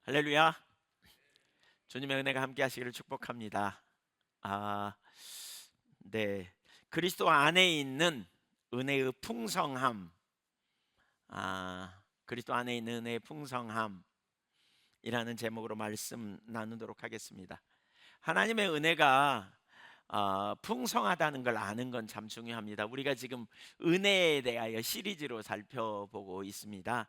할렐루야. 주님의 은혜가 함께 하시기를 축복합니다. 아, 네. 그리스도 안에 있는 은혜의 풍성함. 그리스도 안에 있는 은혜의 풍성함이라는 제목으로 말씀 나누도록 하겠습니다. 하나님의 은혜가 풍성하다는 걸 아는 건 참 중요합니다. 우리가 지금 은혜에 대하여 시리즈로 살펴보고 있습니다.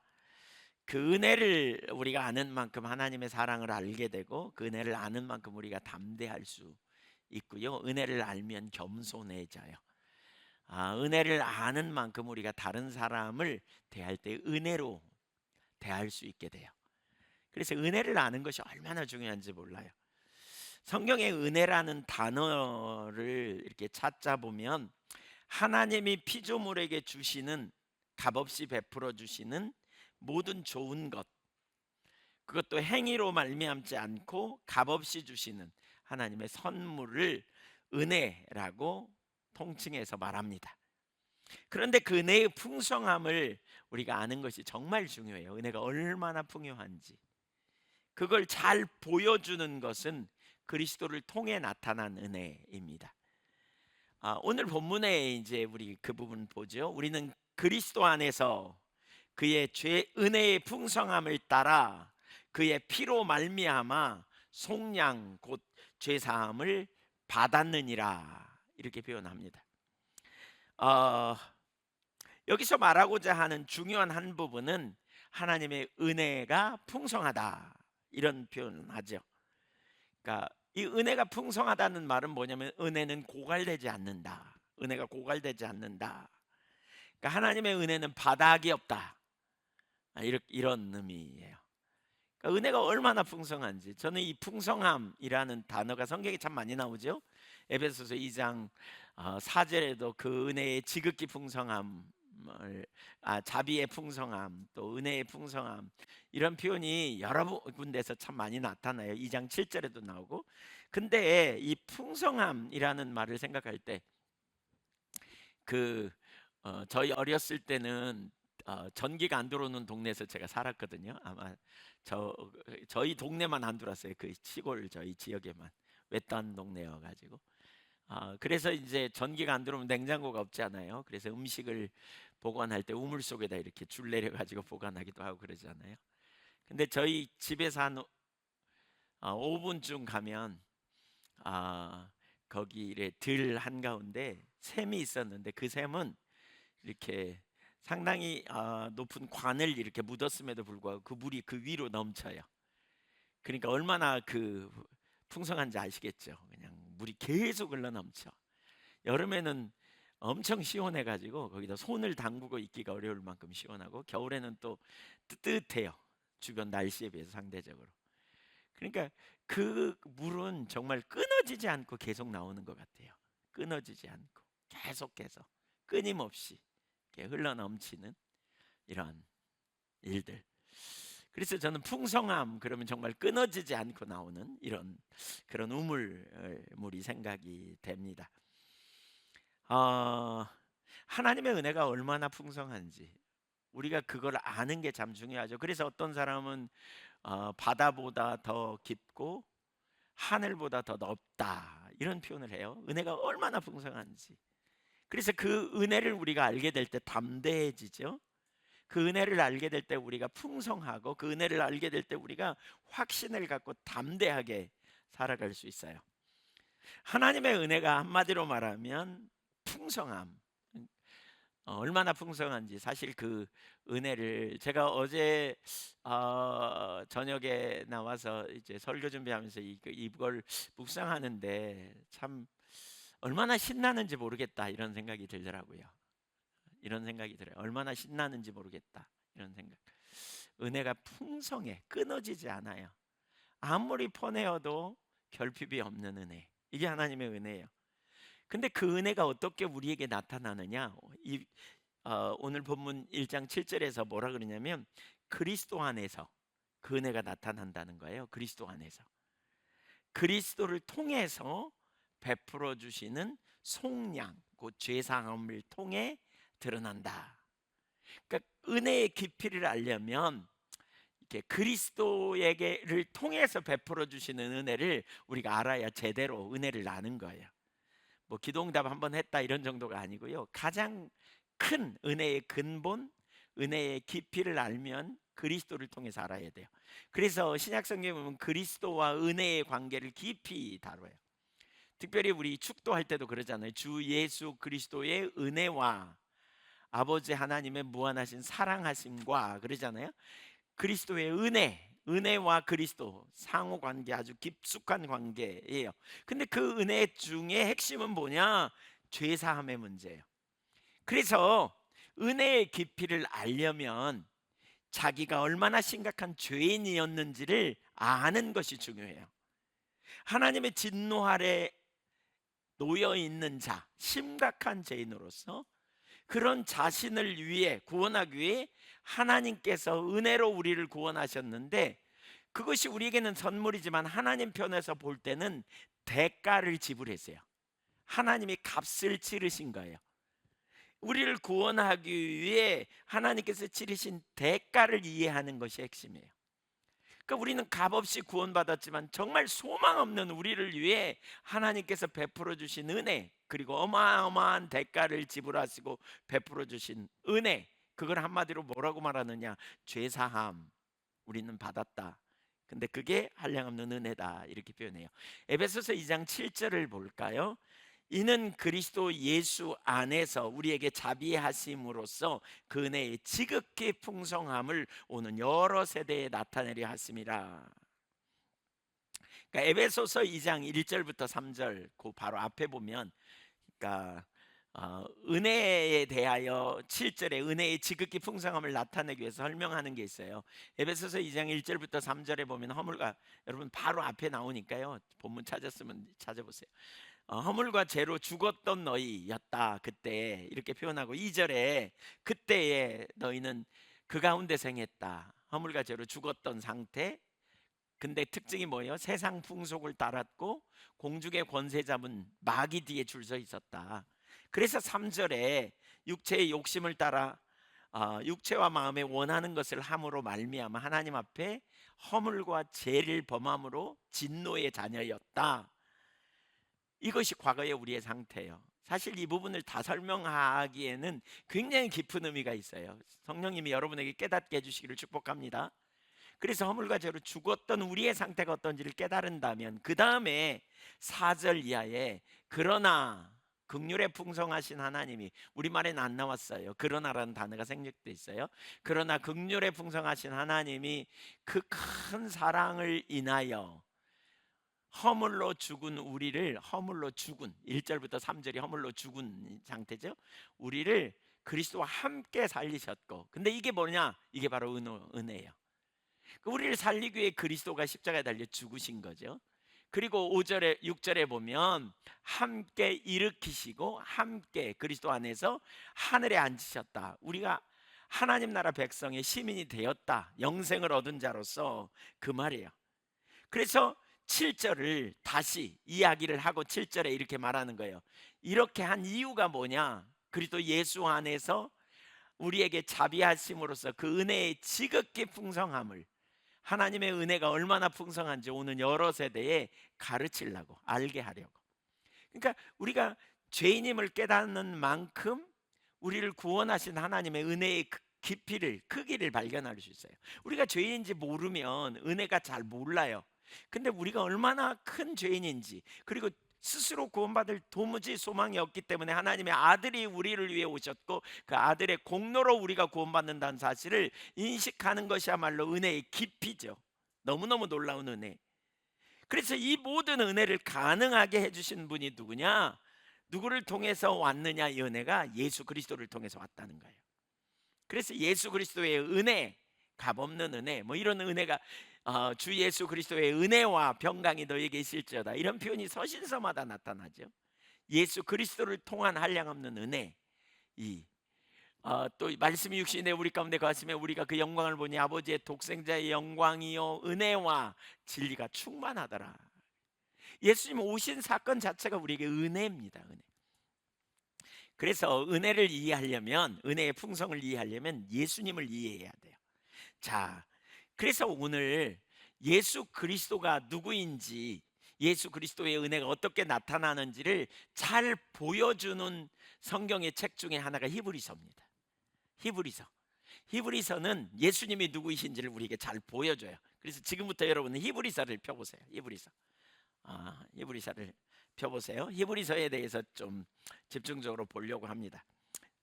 그 은혜를 우리가 아는 만큼 하나님의 사랑을 알게 되고, 그 은혜를 아는 만큼 우리가 담대할 수 있고요. 은혜를 알면 겸손해져요. 은혜를 아는 만큼 우리가 다른 사람을 대할 때 은혜로 대할 수 있게 돼요. 그래서 은혜를 아는 것이 얼마나 중요한지 몰라요. 성경의 은혜라는 단어를 이렇게 찾자 보면 하나님이 피조물에게 주시는, 값없이 베풀어 주시는 모든 좋은 것, 그것도 행위로 말미암지 않고 값없이 주시는 하나님의 선물을 은혜라고 통칭해서 말합니다. 그런데 그 은혜의 풍성함을 우리가 아는 것이 정말 중요해요. 은혜가 얼마나 풍요한지. 그걸 잘 보여주는 것은 그리스도를 통해 나타난 은혜입니다. 오늘 본문에 이제 우리 그 부분 보죠. 우리는 그리스도 안에서 그의 은혜의 풍성함을 따라 그의 피로 말미암아 속량 곧 죄 사함을 받았느니라, 이렇게 표현합니다. 어, 여기서 말하고자 하는 중요한 한 부분은 하나님의 은혜가 풍성하다, 이런 표현을 하죠. 그러니까 이 은혜가 풍성하다는 말은 뭐냐면 은혜는 고갈되지 않는다. 은혜가 고갈되지 않는다. 그러니까 하나님의 은혜는 바닥이 없다. 이런 의미예요. 그러니까 은혜가 얼마나 풍성한지, 저는 이 풍성함이라는 단어가 성경에 참 많이 나오죠. 에베소서 2장 4절에도 그 은혜의 지극히 풍성함을, 자비의 풍성함, 또 은혜의 풍성함, 이런 표현이 여러 군데서 참 많이 나타나요. 2장 7절에도 나오고. 근데 이 풍성함이라는 말을 생각할 때 저희 어렸을 때는 전기가 안 들어오는 동네에서 제가 살았거든요. 아마 저희 동네만 안 들어왔어요. 그 시골 저희 지역에만, 외딴 동네여가지고. 그래서 이제 전기가 안 들어오면 냉장고가 없잖아요. 그래서 음식을 보관할 때 우물 속에다 이렇게 줄 내려가지고 보관하기도 하고 그러잖아요. 근데 저희 집에서 한 5분쯤 가면 거기 들 한가운데 샘이 있었는데, 그 샘은 이렇게 상당히 높은 관을 이렇게 묻었음에도 불구하고 그 물이 그 위로 넘쳐요. 그러니까 얼마나 그 풍성한지 아시겠죠. 그냥 물이 계속 흘러 넘쳐. 여름에는 엄청 시원해 가지고 거기다 손을 담그고 있기가 어려울 만큼 시원하고, 겨울에는 또 뜨뜻해요. 주변 날씨에 비해서 상대적으로. 그러니까 그 물은 정말 끊어지지 않고 계속 나오는 것 같아요. 끊어지지 않고 계속해서 끊임없이 이렇게 흘러 넘치는 이런 일들. 그래서 저는 풍성함 그러면 정말 끊어지지 않고 나오는 이런 그런 우물물이 생각이 됩니다. 하나님의 은혜가 얼마나 풍성한지 우리가 그걸 아는 게 참 중요하죠. 그래서 어떤 사람은 바다보다 더 깊고 하늘보다 더 넓다, 이런 표현을 해요. 은혜가 얼마나 풍성한지. 그래서 그 은혜를 우리가 알게 될 때 담대해지죠. 그 은혜를 알게 될 때 우리가 풍성하고, 그 은혜를 알게 될 때 우리가 확신을 갖고 담대하게 살아갈 수 있어요. 하나님의 은혜가 한마디로 말하면 풍성함. 얼마나 풍성한지, 사실 그 은혜를 제가 어제 저녁에 나와서 이제 설교 준비하면서 이걸 묵상하는데 참 얼마나 신나는지 모르겠다, 이런 생각이 들더라고요. 이런 생각이 들어요. 얼마나 신나는지 모르겠다, 이런 생각. 은혜가 풍성해, 끊어지지 않아요. 아무리 퍼내어도 결핍이 없는 은혜, 이게 하나님의 은혜예요. 근데 그 은혜가 어떻게 우리에게 나타나느냐, 오늘 본문 1장 7절에서 뭐라 그러냐면 그리스도 안에서 그 은혜가 나타난다는 거예요. 그리스도 안에서, 그리스도를 통해서 베풀어 주시는 속량 곧 죄사함을 통해 드러난다. 그러니까 은혜의 깊이를 알려면 이렇게 그리스도에게를 통해서 베풀어 주시는 은혜를 우리가 알아야 제대로 은혜를 아는 거예요. 뭐 기도응답 한번 했다 이런 정도가 아니고요. 가장 큰 은혜의 근본, 은혜의 깊이를 알면 그리스도를 통해서 알아야 돼요. 그래서 신약 성경에 보면 그리스도와 은혜의 관계를 깊이 다뤄요. 특별히 우리 축도할 때도 그러잖아요. 주 예수 그리스도의 은혜와 아버지 하나님의 무한하신 사랑하심과 그러잖아요. 그리스도의 은혜와 그리스도 상호 관계, 아주 깊숙한 관계예요. 근데 그 은혜 중에 핵심은 뭐냐? 죄 사함의 문제예요. 그래서 은혜의 깊이를 알려면 자기가 얼마나 심각한 죄인이었는지를 아는 것이 중요해요. 하나님의 진노 아래 놓여 있는 자, 심각한 죄인으로서 그런 자신을 위해 구원하기 위해 하나님께서 은혜로 우리를 구원하셨는데, 그것이 우리에게는 선물이지만 하나님 편에서 볼 때는 대가를 지불했어요. 하나님이 값을 치르신 거예요. 우리를 구원하기 위해 하나님께서 치르신 대가를 이해하는 것이 핵심이에요. 그러니까 우리는 값없이 구원받았지만 정말 소망 없는 우리를 위해 하나님께서 베풀어 주신 은혜, 그리고 어마어마한 대가를 지불하시고 베풀어 주신 은혜, 그걸 한마디로 뭐라고 말하느냐? 죄사함. 우리는 받았다. 근데 그게 한량없는 은혜다, 이렇게 표현해요. 에베소서 2장 7절을 볼까요? 이는 그리스도 예수 안에서 우리에게 자비하심으로써 그 은혜의 지극히 풍성함을 오는 여러 세대에 나타내려 하심이라. 그러니까 에베소서 2장 1절부터 3절 그 바로 앞에 보면, 그러니까 은혜에 대하여 7절에 은혜의 지극히 풍성함을 나타내기 위해서 설명하는 게 있어요. 에베소서 2장 1절부터 3절에 보면 허물과, 여러분 바로 앞에 나오니까요, 본문 찾았으면 찾아보세요. 허물과 죄로 죽었던 너희였다 그때, 이렇게 표현하고 2절에 그때에 너희는 그 가운데 생했다. 허물과 죄로 죽었던 상태. 근데 특징이 뭐예요? 세상 풍속을 따랐고 공중의 권세 잡은 마귀 뒤에 줄 서 있었다. 그래서 3절에 육체의 욕심을 따라 육체와 마음에 원하는 것을 함으로 말미암아 하나님 앞에 허물과 죄를 범함으로 진노의 자녀였다. 이것이 과거의 우리의 상태예요. 사실 이 부분을 다 설명하기에는 굉장히 깊은 의미가 있어요. 성령님이 여러분에게 깨닫게 해주시기를 축복합니다. 그래서 허물과 죄로 죽었던 우리의 상태가 어떤지를 깨달은다면 그 다음에 4절 이하에 그러나 긍휼에 풍성하신 하나님이, 우리말에는 안 나왔어요. 그러나라는 단어가 생략돼 있어요. 그러나 긍휼에 풍성하신 하나님이 그 큰 사랑을 인하여 허물로 죽은 우리를, 허물로 죽은 1절부터 3절이 허물로 죽은 상태죠. 우리를 그리스도와 함께 살리셨고, 근데 이게 뭐냐? 이게 바로 은혜예요. 우리를 살리기 위해 그리스도가 십자가에 달려 죽으신 거죠. 그리고 5절에 6절에 보면 함께 일으키시고 함께 그리스도 안에서 하늘에 앉으셨다. 우리가 하나님 나라 백성의 시민이 되었다. 영생을 얻은 자로서, 그 말이에요. 그래서 7절을 다시 이야기를 하고 7절에 이렇게 말하는 거예요. 이렇게 한 이유가 뭐냐? 그리스도 예수 안에서 우리에게 자비하심으로써 그 은혜의 지극히 풍성함을, 하나님의 은혜가 얼마나 풍성한지 오는 여러 세대에 가르치려고, 알게 하려고. 그러니까 우리가 죄인임을 깨닫는 만큼 우리를 구원하신 하나님의 은혜의 깊이를, 크기를 발견할 수 있어요. 우리가 죄인인지 모르면 은혜가 잘 몰라요. 근데 우리가 얼마나 큰 죄인인지, 그리고 스스로 구원받을 도무지 소망이 없기 때문에 하나님의 아들이 우리를 위해 오셨고 그 아들의 공로로 우리가 구원받는다는 사실을 인식하는 것이야말로 은혜의 깊이죠. 너무너무 놀라운 은혜. 그래서 이 모든 은혜를 가능하게 해주신 분이 누구냐? 누구를 통해서 왔느냐? 이 은혜가 예수 그리스도를 통해서 왔다는 거예요. 그래서 예수 그리스도의 은혜, 값없는 은혜, 뭐 이런 은혜가 주 예수 그리스도의 은혜와 평강이 너에게 있을지어다, 이런 표현이 서신서마다 나타나죠. 예수 그리스도를 통한 한량없는 은혜, 또 말씀이 육신에 우리 가운데 거하시며 우리가 그 영광을 보니 아버지의 독생자의 영광이요 은혜와 진리가 충만하더라. 예수님 오신 사건 자체가 우리에게 은혜입니다. 은혜. 그래서 은혜를 이해하려면, 은혜의 풍성을 이해하려면 예수님을 이해해야 돼요. 자, 그래서 오늘 예수 그리스도가 누구인지, 예수 그리스도의 은혜가 어떻게 나타나는지를 잘 보여주는 성경의 책 중에 하나가 히브리서입니다. 히브리서. 히브리서는 예수님이 누구이신지를 우리에게 잘 보여줘요. 그래서 지금부터 여러분은 히브리서를 펴보세요. 히브리서. 히브리서를 펴보세요. 히브리서에 대해서 좀 집중적으로 보려고 합니다.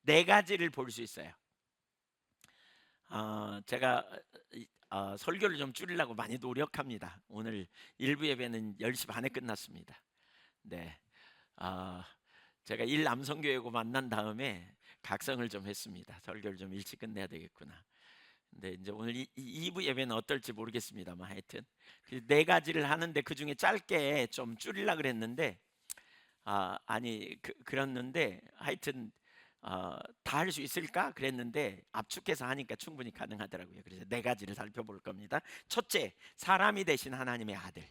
네 가지를 볼 수 있어요. 제가 설교를 좀 줄이려고 많이 노력합니다. 오늘 일부 예배는 10시 반에 끝났습니다. 네, 제가 남성교회고 만난 다음에 각성을 좀 했습니다. 설교를 좀 일찍 끝내야 되겠구나. 근데 이제 오늘 2부 예배는 어떨지 모르겠습니다만, 하여튼 네 가지를 하는데 그 중에 짧게 좀 줄이려고 그랬는데 그랬는데 하여튼 다 할 수 있을까 그랬는데 압축해서 하니까 충분히 가능하더라고요. 그래서 네 가지를 살펴볼 겁니다. 첫째, 사람이 되신 하나님의 아들.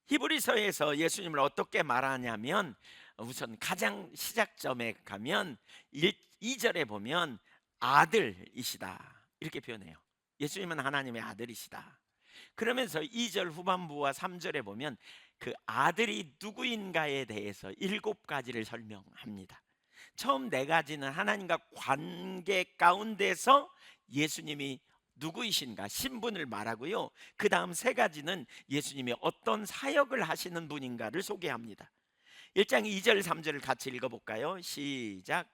히브리서에서 예수님을 어떻게 말하냐면, 우선 가장 시작점에 가면 2절에 보면 아들이시다 이렇게 표현해요. 예수님은 하나님의 아들이시다. 그러면서 2절 후반부와 3절에 보면 그 아들이 누구인가에 대해서 7가지를 설명합니다. 처음 4가지는 하나님과 관계 가운데서 예수님이 누구이신가 신분을 말하고요. 그 다음 3가지는 예수님이 어떤 사역을 하시는 분인가를 소개합니다. 1장 2절 3절을 같이 읽어볼까요? 시작.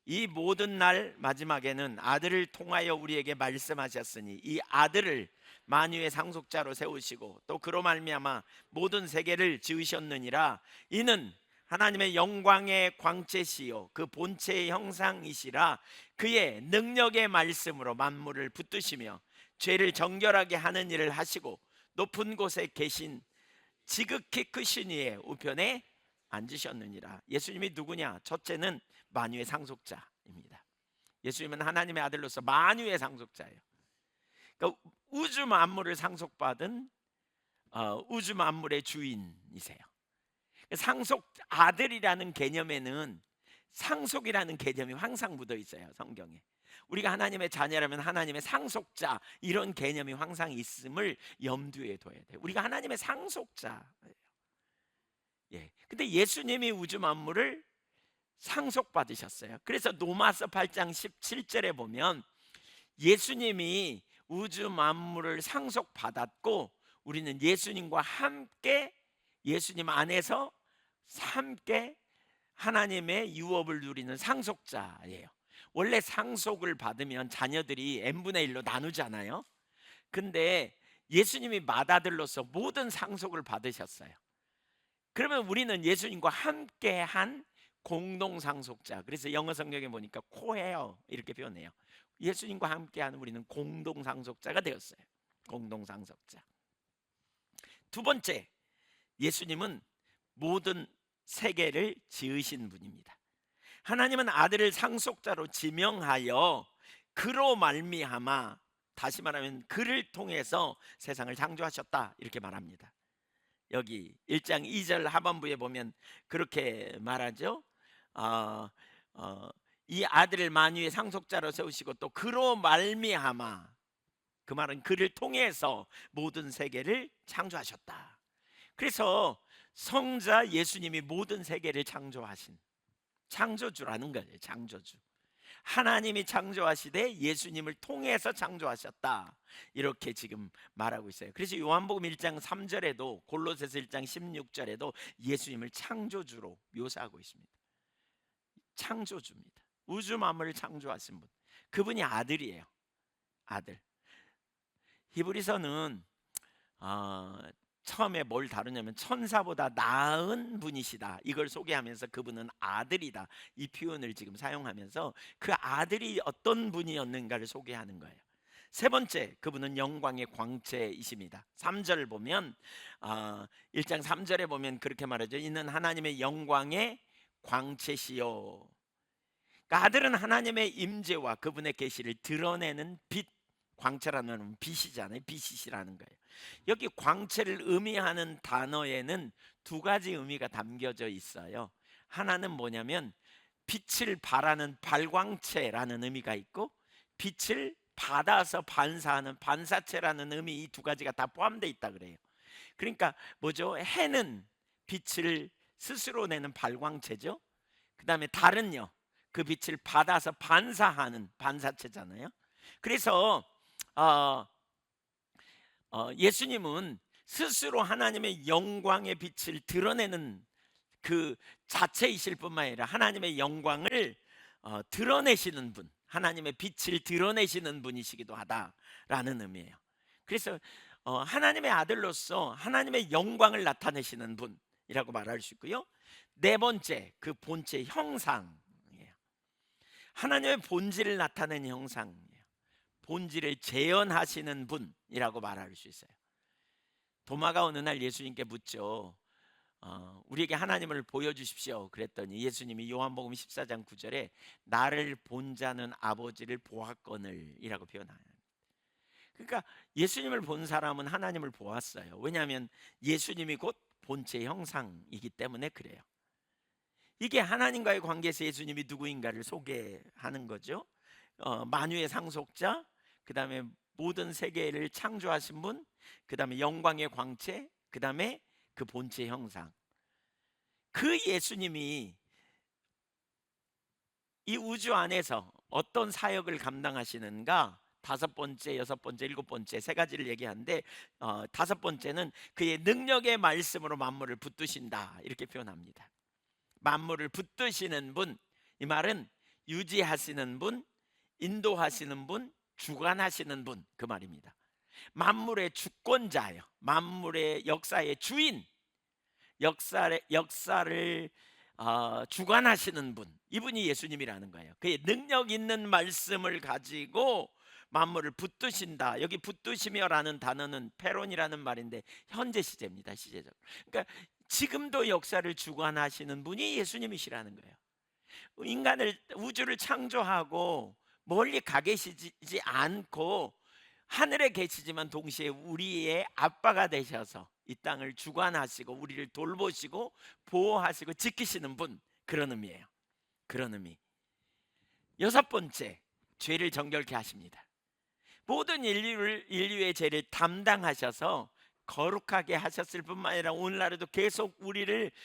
이 모든 날 마지막에는 아들을 통하여 우리에게 말씀하셨으니 이 아들을 만유의 상속자로 세우시고 또 그로 말미암아 모든 세계를 지으셨느니라. 이는 하나님의 영광의 광채시요 그 본체의 형상이시라. 그의 능력의 말씀으로 만물을 붙드시며 죄를 정결하게 하는 일을 하시고 높은 곳에 계신 지극히 크신 이의 우편에 앉으셨느니라. 예수님이 누구냐? 첫째는 만유의 상속자입니다. 예수님은 하나님의 아들로서 만유의 상속자예요. 그러니까 우주 만물을 상속받은 우주 만물의 주인이세요. 상속 아들이라는 개념에는 상속이라는 개념이 항상 묻어 있어요. 성경에 우리가 하나님의 자녀라면 하나님의 상속자 이런 개념이 항상 있음을 염두에 둬야 돼요. 우리가 하나님의 상속자예요. 근데 예수님이 우주 만물을 상속받으셨어요. 그래서 로마서 8장 17절에 보면 예수님이 우주 만물을 상속받았고 우리는 예수님과 함께 예수님 안에서 함께 하나님의 유업을 누리는 상속자예요. 원래 상속을 받으면 자녀들이 n분의 1로 나누잖아요. 근데 예수님이 맏아들로서 모든 상속을 받으셨어요. 그러면 우리는 예수님과 함께한 공동 상속자. 그래서 영어 성경에 보니까 코헤어 이렇게 표현해요. 예수님과 함께하는 우리는 공동 상속자가 되었어요. 공동 상속자. 두 번째, 예수님은 모든 세계를 지으신 분입니다. 하나님은 아들을 상속자로 지명하여 그로 말미암아, 다시 말하면 그를 통해서 세상을 창조하셨다 이렇게 말합니다. 여기 1장 2절 하반부에 보면 그렇게 말하죠. 이 아들을 만유의 상속자로 세우시고 또 그로 말미암아, 그 말은 그를 통해서 모든 세계를 창조하셨다. 그래서 성자 예수님이 모든 세계를 창조하신 창조주라는 거예요. 창조주. 하나님이 창조하시되 예수님을 통해서 창조하셨다 이렇게 지금 말하고 있어요. 그래서 요한복음 1장 3절에도 골로새서 1장 16절에도 예수님을 창조주로 묘사하고 있습니다. 창조주입니다. 우주 만물을 창조하신 분, 그분이 아들이에요. 아들. 히브리서는 처음에 뭘 다루냐면 천사보다 나은 분이시다 이걸 소개하면서 그분은 아들이다 이 표현을 지금 사용하면서 그 아들이 어떤 분이었는가를 소개하는 거예요. 세 번째, 그분은 영광의 광채이십니다. 3절 보면 1장 3절에 보면 그렇게 말하죠. 이는 하나님의 영광의 광채시요. 그러니까 아들은 하나님의 임재와 그분의 계시를 드러내는 빛, 광채라는 빛이잖아요. 빛이시라는 거예요. 여기 광채를 의미하는 단어에는 2가지 의미가 담겨져 있어요. 하나는 뭐냐면 빛을 발하는 발광체라는 의미가 있고 빛을 받아서 반사하는 반사체라는 의미, 이 두 가지가 다 포함되어 있다 그래요. 그러니까 뭐죠? 해는 빛을 스스로 내는 발광체죠. 그 다음에 달은요, 그 빛을 받아서 반사하는 반사체잖아요. 그래서 어, 예수님은 스스로 하나님의 영광의 빛을 드러내는 그 자체이실 뿐만 아니라 하나님의 영광을 드러내시는 분, 하나님의 빛을 드러내시는 분이시기도 하다라는 의미예요. 그래서 하나님의 아들로서 하나님의 영광을 나타내시는 분이라고 말할 수 있고요. 네 번째, 그 본체 형상이에요. 하나님의 본질을 나타내는 형상이에요. 본질을 재현하시는 분이라고 말할 수 있어요. 도마가 어느 날 예수님께 묻죠. 우리에게 하나님을 보여주십시오. 그랬더니 예수님이 요한복음 14장 9절에 나를 본 자는 아버지를 보았거늘 이라고 표현해요. 그러니까 예수님을 본 사람은 하나님을 보았어요. 왜냐하면 예수님이 곧 본체 형상이기 때문에 그래요. 이게 하나님과의 관계에서 예수님이 누구인가를 소개하는 거죠. 만유의 상속자, 그 다음에 모든 세계를 창조하신 분, 그 다음에 영광의 광채, 그 다음에 그 본체 형상. 그 예수님이 이 우주 안에서 어떤 사역을 감당하시는가? 다섯 번째, 여섯 번째, 일곱 번째 세 가지를 얘기하는데 다섯 번째는 그의 능력의 말씀으로 만물을 붙드신다 이렇게 표현합니다. 만물을 붙드시는 분, 이 말은 유지하시는 분, 인도하시는 분, 주관하시는 분, 그 말입니다. 만물의 주권자예요. 만물의 역사의 주인, 역사를 주관하시는 분, 이분이 예수님이라는 거예요. 그의 능력 있는 말씀을 가지고 만물을 붙드신다. 여기 붙드시며라는 단어는 페론이라는 말인데 현재 시제입니다. 시제적. 그러니까 지금도 역사를 주관하시는 분이 예수님이시라는 거예요. 인간을, 우주를 창조하고 멀리 가 계시지 않고 하늘에 계시지만 동시에 우리의 아빠가 되셔서 이 땅을 주관하시고 우리를 돌보시고 보호하시고 지키시는 분, 그런 의미예요. 그런 의미. 여섯 번째, 죄를 정결케 하십니다. 모든 인류의 죄를 담당하셔서 거룩하게 하셨을 뿐만 아니라 오늘날에도 계속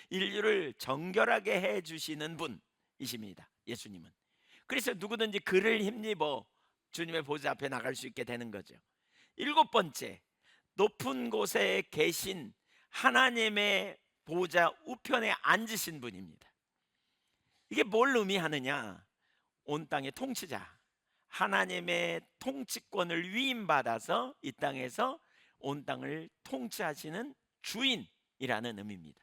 인류를 정결하게 해주시는 분이십니다. 예수님은. 그래서 누구든지 그를 힘입어 주님의 보좌 앞에 나갈 수 있게 되는 거죠. 일곱 번째, 높은 곳에 계신 하나님의 보좌 우편에 앉으신 분입니다. 이게 뭘 의미하느냐? 온 땅의 통치자, 하나님의 통치권을 위임받아서 이 땅에서 온 땅을 통치하시는 주인이라는 의미입니다.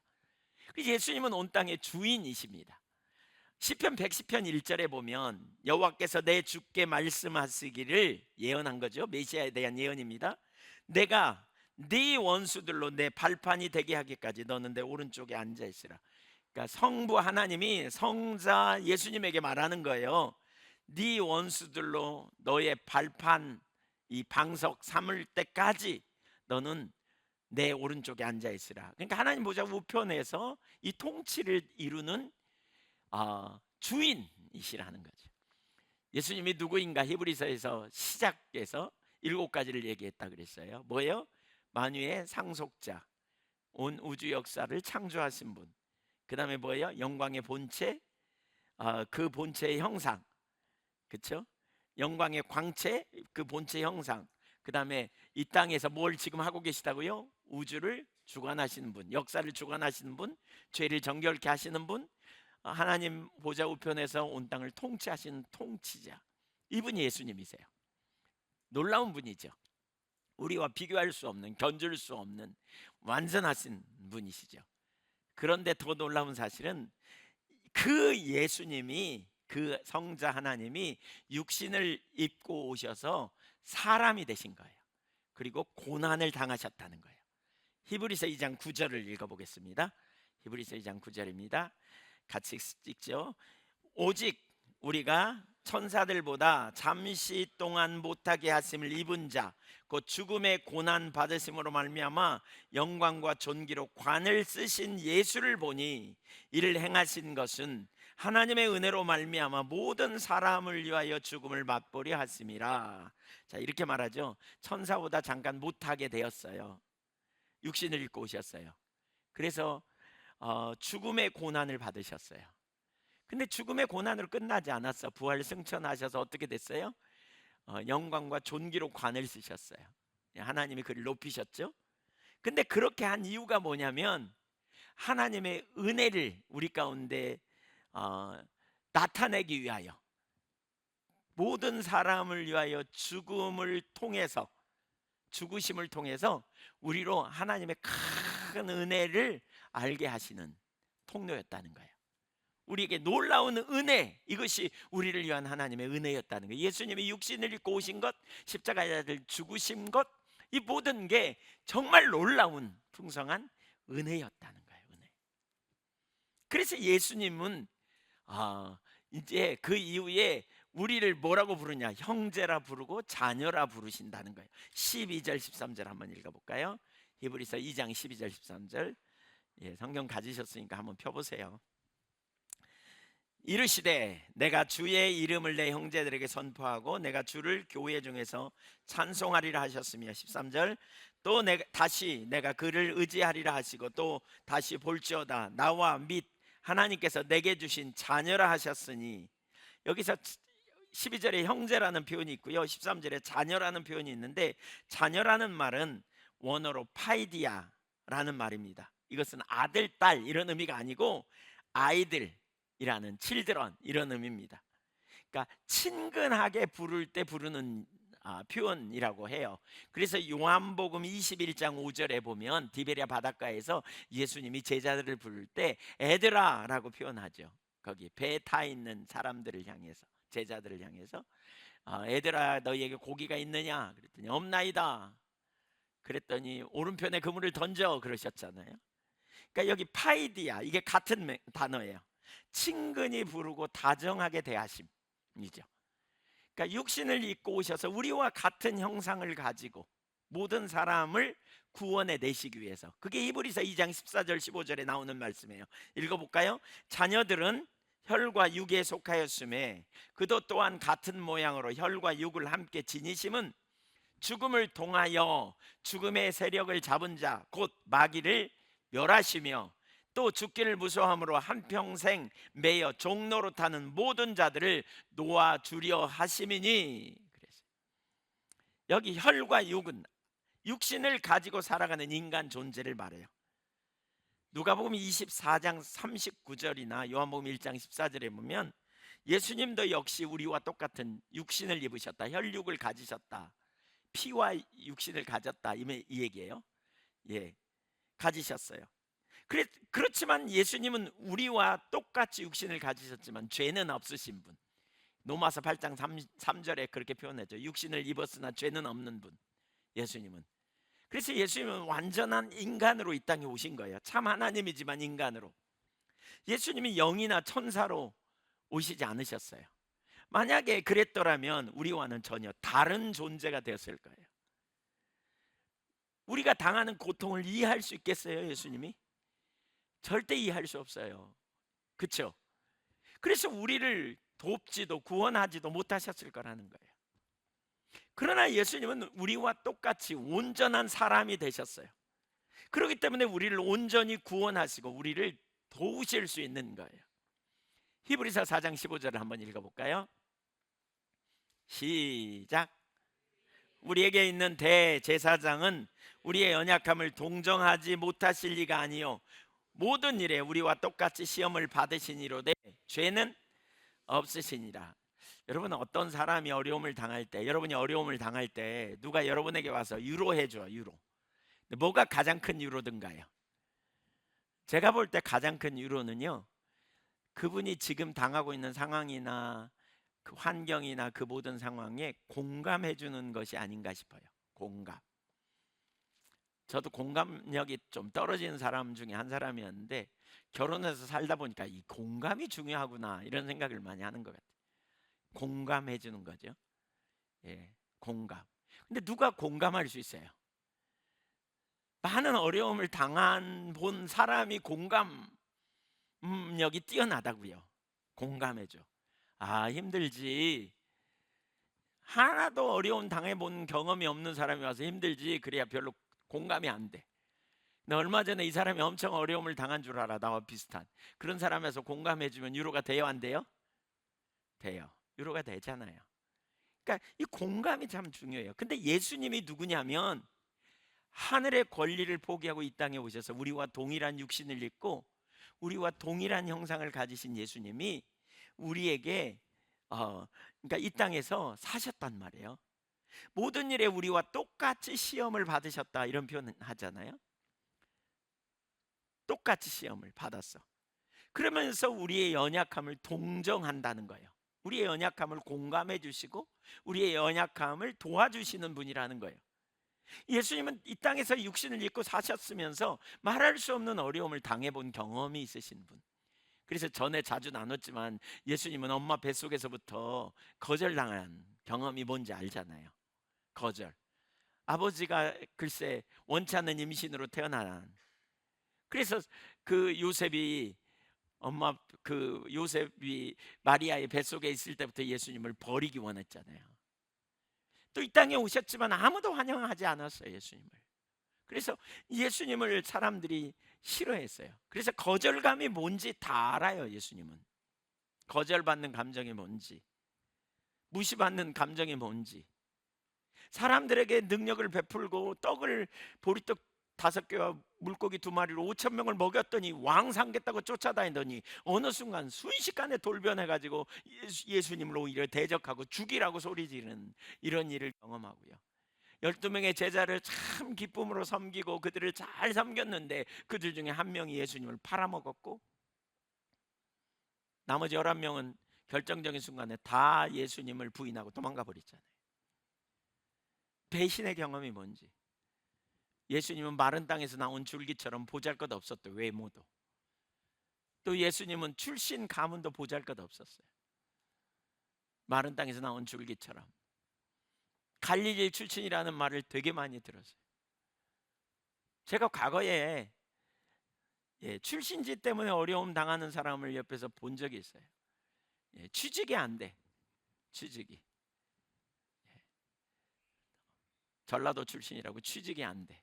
예수님은 온 땅의 주인이십니다. 시편 110편 1절에 보면 여호와께서 내 주께 말씀하시기를 예언한 거죠. 메시아에 대한 예언입니다. 내가 네 원수들로 내 발판이 되게 하기까지 너는 내 오른쪽에 앉아 있으라. 그러니까 성부 하나님이 성자 예수님에게 말하는 거예요. 네 원수들로 너의 발판, 이 방석 삼을 때까지 너는 내 오른쪽에 앉아 있으라. 그러니까 하나님 보좌 우편에서 이 통치를 이루는 주인이시라는 거죠. 예수님이 누구인가 히브리서에서 시작해서 일곱 가지를 얘기했다 그랬어요. 뭐예요? 만유의 상속자, 온 우주 역사를 창조하신 분. 그 다음에 뭐예요? 영광의 본체, 그 본체의 형상, 그렇죠? 영광의 광채, 그 본체 형상. 그 다음에 이 땅에서 뭘 지금 하고 계시다고요? 우주를 주관하시는 분, 역사를 주관하시는 분, 죄를 정결케 하시는 분, 하나님 보좌 우편에서 온 땅을 통치하시는 통치자, 이분이 예수님이세요. 놀라운 분이죠. 우리와 비교할 수 없는, 견줄 수 없는 완전하신 분이시죠. 그런데 더 놀라운 사실은 그 예수님이, 그 성자 하나님이 육신을 입고 오셔서 사람이 되신 거예요. 그리고 고난을 당하셨다는 거예요. 히브리서 2장 9절을 읽어보겠습니다. 히브리서 2장 9절입니다. 같이 읽죠. 오직 우리가 천사들보다 잠시 동안 못하게 하심을 입은 자, 곧 죽음의 고난 받으심으로 말미암아 영광과 존귀로 관을 쓰신 예수를 보니 이를 행하신 것은 하나님의 은혜로 말미암아 모든 사람을 위하여 죽음을 맛보려 하심이라. 자, 이렇게 말하죠. 천사보다 잠깐 못하게 되었어요. 육신을 입고 오셨어요. 그래서 죽음의 고난을 받으셨어요. 근데 죽음의 고난으로 끝나지 않았어. 부활 승천하셔서 어떻게 됐어요? 영광과 존귀로 관을 쓰셨어요. 하나님이 그를 높이셨죠. 근데 그렇게 한 이유가 뭐냐면 하나님의 은혜를 우리 가운데 나타내기 위하여, 모든 사람을 위하여 죽음을 통해서, 죽으심을 통해서 우리로 하나님의 큰 은혜를 알게 하시는 통로였다는 거예요. 우리에게 놀라운 은혜, 이것이 우리를 위한 하나님의 은혜였다는 거예요. 예수님이 육신을 입고 오신 것, 십자가에 죽으신 것, 이 모든 게 정말 놀라운 풍성한 은혜였다는 거예요. 은혜. 그래서 예수님은 이제 그 이후에 우리를 뭐라고 부르냐? 형제라 부르고 자녀라 부르신다는 거예요. 12절 13절 한번 읽어볼까요? 히브리서 2장 12절 13절. 성경 가지셨으니까 한번 펴보세요. 이르시되 내가 주의 이름을 내 형제들에게 선포하고 내가 주를 교회 중에서 찬송하리라 하셨으며, 13절, 또 내가 그를 의지하리라 하시고 또 다시 볼지어다 나와 및 하나님께서 내게 주신 자녀라 하셨으니, 여기서 12절에 형제라는 표현이 있고요, 13절에 자녀라는 표현이 있는데, 자녀라는 말은 원어로 파이디아라는 말입니다. 이것은 아들, 딸 이런 의미가 아니고 아이들이라는 children 이런 의미입니다. 그러니까 친근하게 부를 때 부르는 표현이라고 해요. 그래서 요한복음 21장 5절에 보면 디베랴 바닷가에서 예수님이 제자들을 부를 때 애들아 라고 표현하죠. 거기 배에 타 있는 사람들을 향해서, 제자들을 향해서 애들아 너희에게 고기가 있느냐 그랬더니 없나이다. 그랬더니 오른편에 그물을 던져 그러셨잖아요. 그러니까 여기 파이디아, 이게 같은 단어예요. 친근히 부르고 다정하게 대하심이죠. 그러니까 육신을 입고 오셔서 우리와 같은 형상을 가지고 모든 사람을 구원해 내시기 위해서, 그게 히브리서 2장 14절 15절에 나오는 말씀이에요. 읽어볼까요? 자녀들은 혈과 육에 속하였음에 그도 또한 같은 모양으로 혈과 육을 함께 지니심은 죽음을 통하여 죽음의 세력을 잡은 자 곧 마귀를 멸하시며 또 죽기를 무서워함으로 한평생 매여 종로로 타는 모든 자들을 놓아주려 하심이니. 그래서 여기 혈과 육은 육신을 가지고 살아가는 인간 존재를 말해요. 누가복음 24장 39절이나 요한복음 1장 14절에 보면 예수님도 역시 우리와 똑같은 육신을 입으셨다, 혈육을 가지셨다, 피와 육신을 가졌다, 이 얘기예요. 가지셨어요. 그렇지만 예수님은 우리와 똑같이 육신을 가지셨지만 죄는 없으신 분. 로마서 8장 3절에 그렇게 표현했죠. 육신을 입었으나 죄는 없는 분, 예수님은. 그래서 예수님은 완전한 인간으로 이 땅에 오신 거예요. 참 하나님이지만 인간으로. 예수님이 영이나 천사로 오시지 않으셨어요. 만약에 그랬더라면 우리와는 전혀 다른 존재가 되었을 거예요. 우리가 당하는 고통을 이해할 수 있겠어요, 예수님이? 절대 이해할 수 없어요. 그렇죠? 그래서 우리를 돕지도 구원하지도 못하셨을 거라는 거예요. 그러나 예수님은 우리와 똑같이 온전한 사람이 되셨어요. 그렇기 때문에 우리를 온전히 구원하시고 우리를 도우실 수 있는 거예요. 히브리서 4장 15절을 한번 읽어볼까요? 시작. 우리에게 있는 대제사장은 우리의 연약함을 동정하지 못하실 리가 아니요 모든 일에 우리와 똑같이 시험을 받으시니로되 죄는 없으시니라. 여러분, 어떤 사람이 어려움을 당할 때, 여러분이 어려움을 당할 때 누가 여러분에게 와서 유로해 줘요. 유로. 뭐가 가장 큰 유로든가요? 제가 볼 때 가장 큰 유로는요, 그분이 지금 당하고 있는 상황이나 그 환경이나 그 모든 상황에 공감해 주는 것이 아닌가 싶어요. 공감. 저도 공감력이 좀 떨어지는 사람 중에 한 사람이었는데 결혼해서 살다 보니까 이 공감이 중요하구나 이런 생각을 많이 하는 것 같아요. 공감해 주는 거죠. 공감. 근데 누가 공감할 수 있어요? 많은 어려움을 당한 본 사람이 공감력이 뛰어나다고요. 공감해줘. 아, 힘들지. 하나도 어려움 당해본 경험이 없는 사람이 와서 힘들지 그래야 별로 공감이 안 돼. 나 얼마 전에 이 사람이 엄청 어려움을 당한 줄 알아. 나와 비슷한 그런 사람에서 공감해주면 위로가 돼요, 안 돼요? 돼요. 위로가 되잖아요. 그러니까 이 공감이 참 중요해요. 근데 예수님이 누구냐면 하늘의 권리를 포기하고 이 땅에 오셔서 우리와 동일한 육신을 입고 우리와 동일한 형상을 가지신 예수님이 우리에게 그러니까 이 땅에서 사셨단 말이에요. 모든 일에 우리와 똑같이 시험을 받으셨다, 이런 표현 하잖아요. 똑같이 시험을 받았어. 그러면서 우리의 연약함을 동정한다는 거예요. 우리의 연약함을 공감해 주시고 우리의 연약함을 도와주시는 분이라는 거예요. 예수님은 이 땅에서 육신을 입고 사셨으면서 말할 수 없는 어려움을 당해본 경험이 있으신 분. 그래서 전에 자주 나눴지만 예수님은 엄마 뱃속에서부터 거절당한 경험이 뭔지 알잖아요. 거절. 아버지가 글쎄 원치 않는 임신으로 태어난. 그래서 그 요셉이 엄마 그 요셉이 마리아의 뱃속에 있을 때부터 예수님을 버리기 원했잖아요. 또 이 땅에 오셨지만 아무도 환영하지 않았어요, 예수님을. 그래서 예수님을 사람들이 싫어했어요. 그래서 거절감이 뭔지 다 알아요, 예수님은. 거절받는 감정이 뭔지, 무시받는 감정이 뭔지. 사람들에게 능력을 베풀고 떡을 보리떡 5개와 물고기 2마리로 5천 명을 먹였더니 왕 삼겠다고 쫓아다니더니 어느 순간 순식간에 돌변해가지고 예수님을 오히려 대적하고 죽이라고 소리 지르는 이런 일을 경험하고요. 12명의 제자를 참 기쁨으로 섬기고 그들을 잘 섬겼는데 그들 중에 한 명이 예수님을 팔아먹었고 나머지 11명은 결정적인 순간에 다 예수님을 부인하고 도망가 버렸잖아요. 배신의 경험이 뭔지. 예수님은 마른 땅에서 나온 줄기처럼 보잘것없었던 외모도, 또 예수님은 출신 가문도 보잘것없었어요. 마른 땅에서 나온 줄기처럼. 갈릴리 출신이라는 말을 되게 많이 들었어요. 제가 과거에 출신지 때문에 어려움 당하는 사람을 옆에서 본 적이 있어요. 취직이 안 돼. 취직이. 전라도 출신이라고 취직이 안 돼.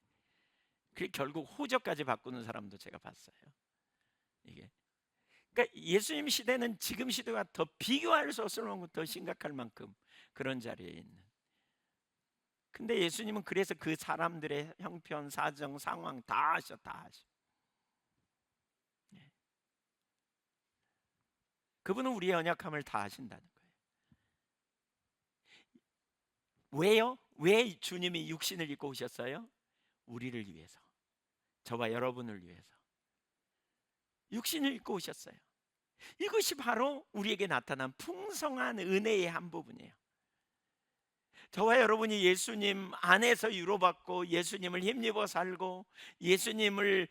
그 결국 호적까지 바꾸는 사람도 제가 봤어요. 이게. 그러니까 예수님 시대는 지금 시대와 더 비교할 수 없을 만큼 더 심각할 만큼 그런 자리에 있는. 근데 예수님은 그래서 그 사람들의 형편, 사정, 상황 다 아셔, 다 아셔. 그분은 우리의 연약함을 다 아신다는 거예요. 왜요? 왜 주님이 육신을 입고 오셨어요? 우리를 위해서, 저와 여러분을 위해서 육신을 입고 오셨어요. 이것이 바로 우리에게 나타난 풍성한 은혜의 한 부분이에요. 저와 여러분이 예수님 안에서 위로받고 예수님을 힘입어 살고 예수님을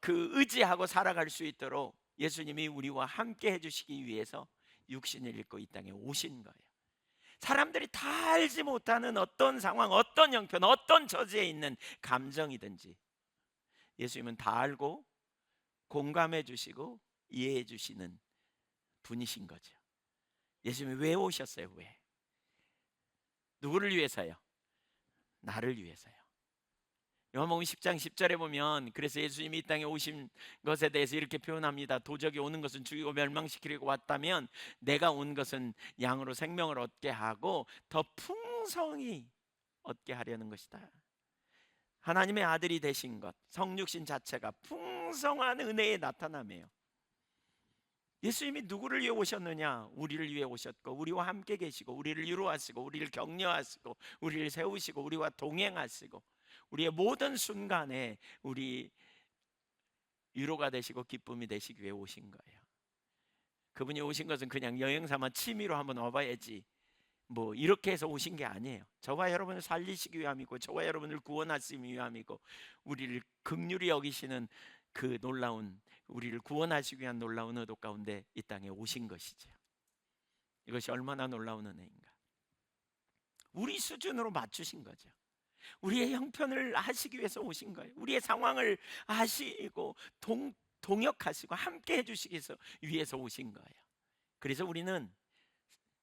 의지하고 살아갈 수 있도록 예수님이 우리와 함께 해주시기 위해서 육신을 입고 이 땅에 오신 거예요. 사람들이 다 알지 못하는 어떤 상황, 어떤 형편, 어떤 처지에 있는 감정이든지 예수님은 다 알고 공감해 주시고 이해해 주시는 분이신 거죠. 예수님이 왜 오셨어요? 왜? 누구를 위해서요? 나를 위해서요. 요한복음 10장 10절에 보면 그래서 예수님이 이 땅에 오신 것에 대해서 이렇게 표현합니다. 도적이 오는 것은 죽이고 멸망시키려고 왔다면 내가 온 것은 양으로 생명을 얻게 하고 더 풍성히 얻게 하려는 것이다. 하나님의 아들이 되신 것, 성육신 자체가 풍성한 은혜의 나타남이에요. 예수님이 누구를 위해 오셨느냐? 우리를 위해 오셨고 우리와 함께 계시고 우리를 위로하시고 우리를 격려하시고 우리를 세우시고 우리와 동행하시고 우리의 모든 순간에 우리 위로가 되시고 기쁨이 되시기 위해 오신 거예요. 그분이 오신 것은 그냥 여행 삼아 취미로 한번 와봐야지 뭐 이렇게 해서 오신 게 아니에요. 저와 여러분을 살리시기 위함이고 저와 여러분을 구원하시기 위함이고 우리를 긍휼히 여기시는 그 놀라운, 우리를 구원하시기 위한 놀라운 의도 가운데 이 땅에 오신 것이죠. 이것이 얼마나 놀라운 은혜인가. 우리 수준으로 맞추신 거죠. 우리의 형편을 아시기 위해서 오신 거예요. 우리의 상황을 아시고 동역하시고 함께 해주시기 위해서 오신 거예요. 그래서 우리는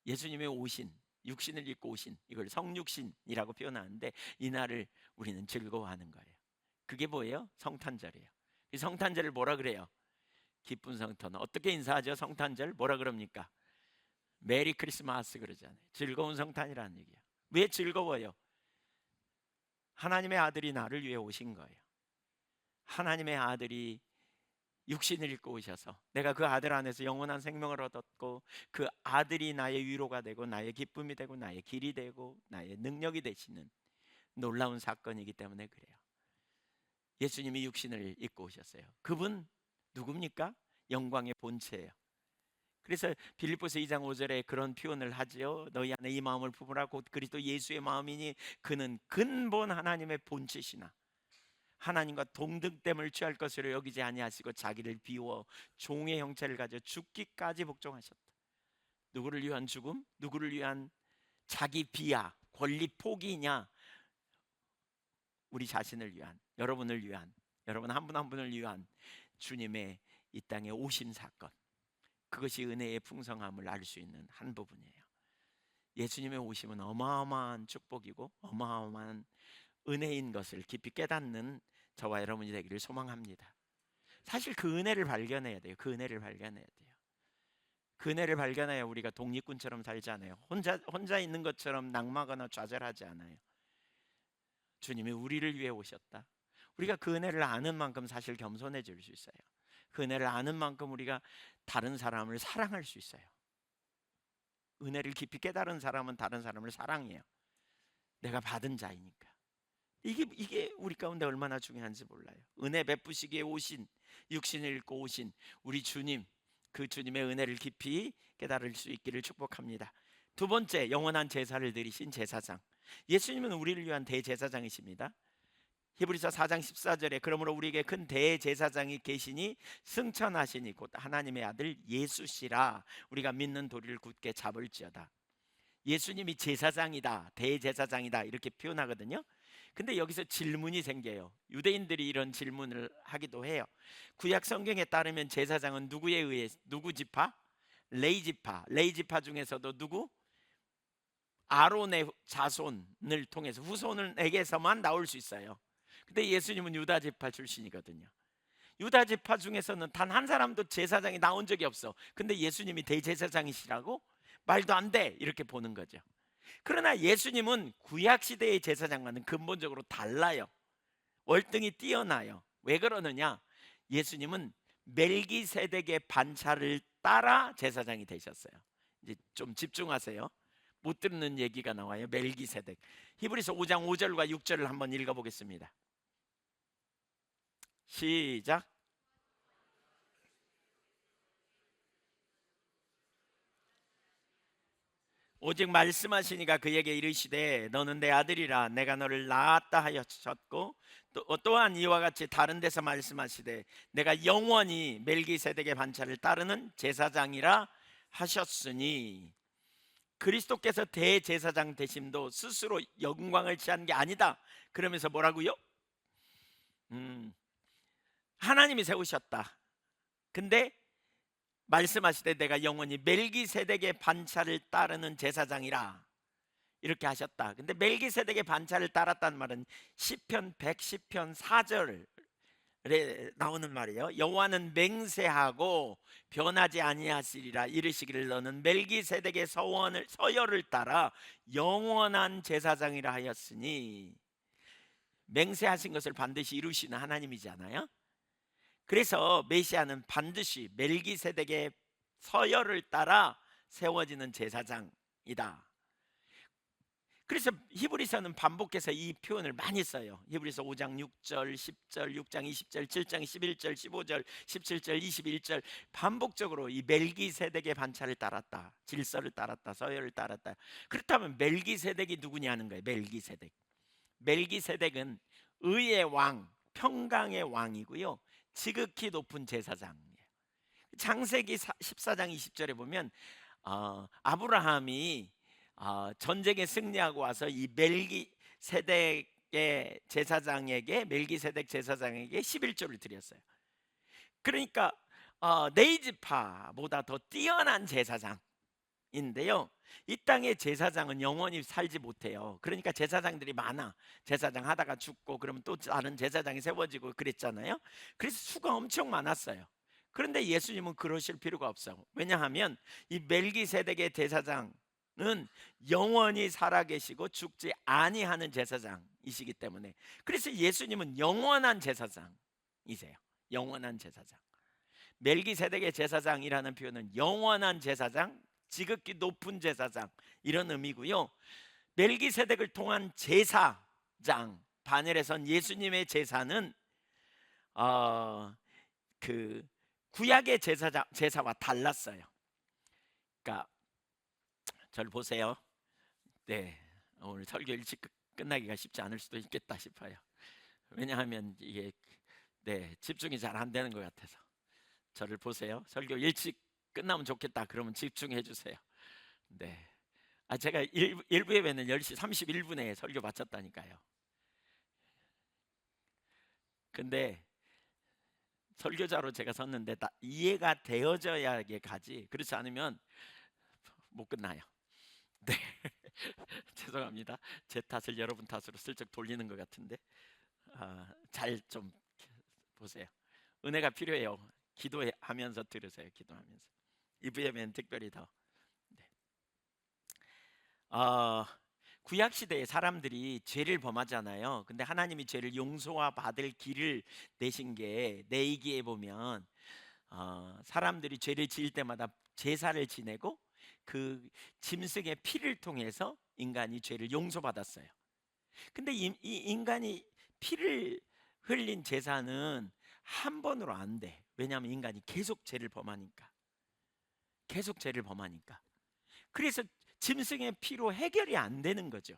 예수님의 오신, 육신을 입고 오신, 이걸 성육신이라고 표현하는데, 이날을 우리는 즐거워하는 거예요. 그게 뭐예요? 성탄절이에요. 이 성탄절을 뭐라 그래요? 기쁜 성탄. 어떻게 인사하죠? 성탄절 뭐라 그럽니까? 메리 크리스마스 그러잖아요. 즐거운 성탄이라는 얘기예요. 왜 즐거워요? 하나님의 아들이 나를 위해 오신 거예요. 하나님의 아들이 육신을 입고 오셔서 내가 그 아들 안에서 영원한 생명을 얻었고, 그 아들이 나의 위로가 되고 나의 기쁨이 되고 나의 길이 되고 나의 능력이 되시는 놀라운 사건이기 때문에 그래요. 예수님이 육신을 입고 오셨어요. 그분 누굽니까? 영광의 본체예요. 그래서 빌립보서 2장 5절에 그런 표현을 하지요. 너희 안에 이 마음을 품으라 곧 그리스도 예수의 마음이니 그는 근본 하나님의 본체시나 하나님과 동등됨을 취할 것으로 여기지 아니하시고 자기를 비워 종의 형체를 가져 죽기까지 복종하셨다. 누구를 위한 죽음? 누구를 위한 자기 비하, 권리 포기냐? 우리 자신을 위한, 여러분을 위한, 여러분 한 분 한 분을 위한 주님의 이 땅에 오심 사건, 그것이 은혜의 풍성함을 알 수 있는 한 부분이에요. 예수님의 오심은 어마어마한 축복이고 어마어마한 은혜인 것을 깊이 깨닫는 저와 여러분이 되기를 소망합니다. 사실 그 은혜를 발견해야 돼요. 그 은혜를 발견해야 돼요. 그 은혜를 발견해야 우리가 독립군처럼 살지 않아요. 혼자 있는 것처럼 낙마하거나 좌절하지 않아요. 주님이 우리를 위해 오셨다. 우리가 그 은혜를 아는 만큼 사실 겸손해질 수 있어요. 그 은혜를 아는 만큼 우리가 다른 사람을 사랑할 수 있어요. 은혜를 깊이 깨달은 사람은 다른 사람을 사랑해요. 내가 받은 자이니까. 이게 우리 가운데 얼마나 중요한지 몰라요. 은혜 베푸시기에 오신, 육신을 입고 오신 우리 주님, 그 주님의 은혜를 깊이 깨달을 수 있기를 축복합니다. 두 번째, 영원한 제사를 드리신 제사장. 예수님은 우리를 위한 대제사장이십니다. 히브리서 4장 14절에 그러므로 우리에게 큰 대제사장이 계시니 승천하시니 곧 하나님의 아들 예수시라 우리가 믿는 도리를 굳게 잡을지어다. 예수님이 제사장이다, 대제사장이다 이렇게 표현하거든요. 근데 여기서 질문이 생겨요. 유대인들이 이런 질문을 하기도 해요. 구약 성경에 따르면 제사장은 누구에 의해, 누구 지파? 레위 지파. 레위 지파 중에서도 누구? 아론의 자손을 통해서 후손에게서만 나올 수 있어요. 근데 예수님은 유다 지파 출신이거든요. 유다 지파 중에서는 단 한 사람도 제사장이 나온 적이 없어. 근데 예수님이 대제사장이시라고? 말도 안 돼, 이렇게 보는 거죠. 그러나 예수님은 구약 시대의 제사장과는 근본적으로 달라요. 월등히 뛰어나요. 왜 그러느냐? 예수님은 멜기세덱의 반차를 따라 제사장이 되셨어요. 이제 좀 집중하세요. 못 듣는 얘기가 나와요. 멜기세덱. 히브리서 5장 5절과 6절을 한번 읽어보겠습니다. 시작. 오직 말씀하시니까 그에게 이르시되 너는 내 아들이라 내가 너를 낳았다 하셨고 또한 이와 같이 다른 데서 말씀하시되 내가 영원히 멜기세덱의 반차를 따르는 제사장이라 하셨으니 그리스도께서 대제사장 되심도 스스로 영광을 취한 게 아니다. 그러면서 뭐라고요? 하나님이 세우셨다. 근데 말씀하시되 내가 영원히 멜기세덱의 반차를 따르는 제사장이라 이렇게 하셨다. 근데 멜기세덱의 반차를 따랐다는 말은 시편 110편 4절에 나오는 말이에요. 여호와는 맹세하고 변하지 아니하시리라 이르시기를 너는 멜기세덱의 서열을 따라 영원한 제사장이라 하였으니, 맹세하신 것을 반드시 이루시는 하나님이잖아요. 그래서 메시아는 반드시 멜기세덱의 서열을 따라 세워지는 제사장이다. 그래서 히브리서는 반복해서 이 표현을 많이 써요. 히브리서 5장 6절, 10절, 6장 20절, 7장 11절, 15절, 17절, 21절 반복적으로 이 멜기세덱의 반차를 따랐다, 질서를 따랐다, 서열을 따랐다. 그렇다면 멜기세덱이 누구냐는 거예요. 멜기세덱은 의의 왕, 평강의 왕이고요, 지극히 높은 제사장이에요. 창세기 14장 20절에 보면 아브라함이 전쟁에 승리하고 와서 이 멜기세덱 제사장에게 11조를 드렸어요. 그러니까 네이지파보다 더 뛰어난 제사장인데요. 이 땅의 제사장은 영원히 살지 못해요. 그러니까 제사장들이 많아. 제사장 하다가 죽고 그러면 또 다른 제사장이 세워지고 그랬잖아요. 그래서 수가 엄청 많았어요. 그런데 예수님은 그러실 필요가 없어요. 왜냐하면 이 멜기세덱의 제사장은 영원히 살아계시고 죽지 아니하는 제사장이시기 때문에, 그래서 예수님은 영원한 제사장이세요. 영원한 제사장. 멜기세덱의 제사장이라는 표현은 영원한 제사장, 지극히 높은 제사장, 이런 의미고요. 멜기세덱을 통한 제사장, 반열에선 예수님의 제사는 그 구약의 제사와 달랐어요. 그러니까 저를 보세요. 네, 오늘 설교 일찍 끝나기가 쉽지 않을 수도 있겠다 싶어요. 왜냐하면 이게 집중이 잘 안 되는 것 같아서. 저를 보세요. 설교 일찍 끝나면 좋겠다 그러면 집중해 주세요. 네. 제가 일부 예배는 10시 31분에 설교 마쳤다니까요. 근데 설교자로 제가 섰는데 다 이해가 되어져야 가지, 그렇지 않으면 못 끝나요. 네. 죄송합니다. 제 탓을 여러분 탓으로 슬쩍 돌리는 것 같은데 잘 좀 보세요. 은혜가 필요해요. 기도하면서 들으세요. 기도하면서. 이부 예배는 특별히 더. 네. 구약 시대에 사람들이 죄를 범하잖아요. 근데 하나님이 죄를 용서와 받을 길을 내신 게 레위기에 보면 사람들이 죄를 지을 때마다 제사를 지내고 그 짐승의 피를 통해서 인간이 죄를 용서받았어요. 근데 이 인간이 피를 흘린 제사는 한 번으로 안 돼. 왜냐하면 인간이 계속 죄를 범하니까. 계속 죄를 범하니까. 그래서 짐승의 피로 해결이 안 되는 거죠.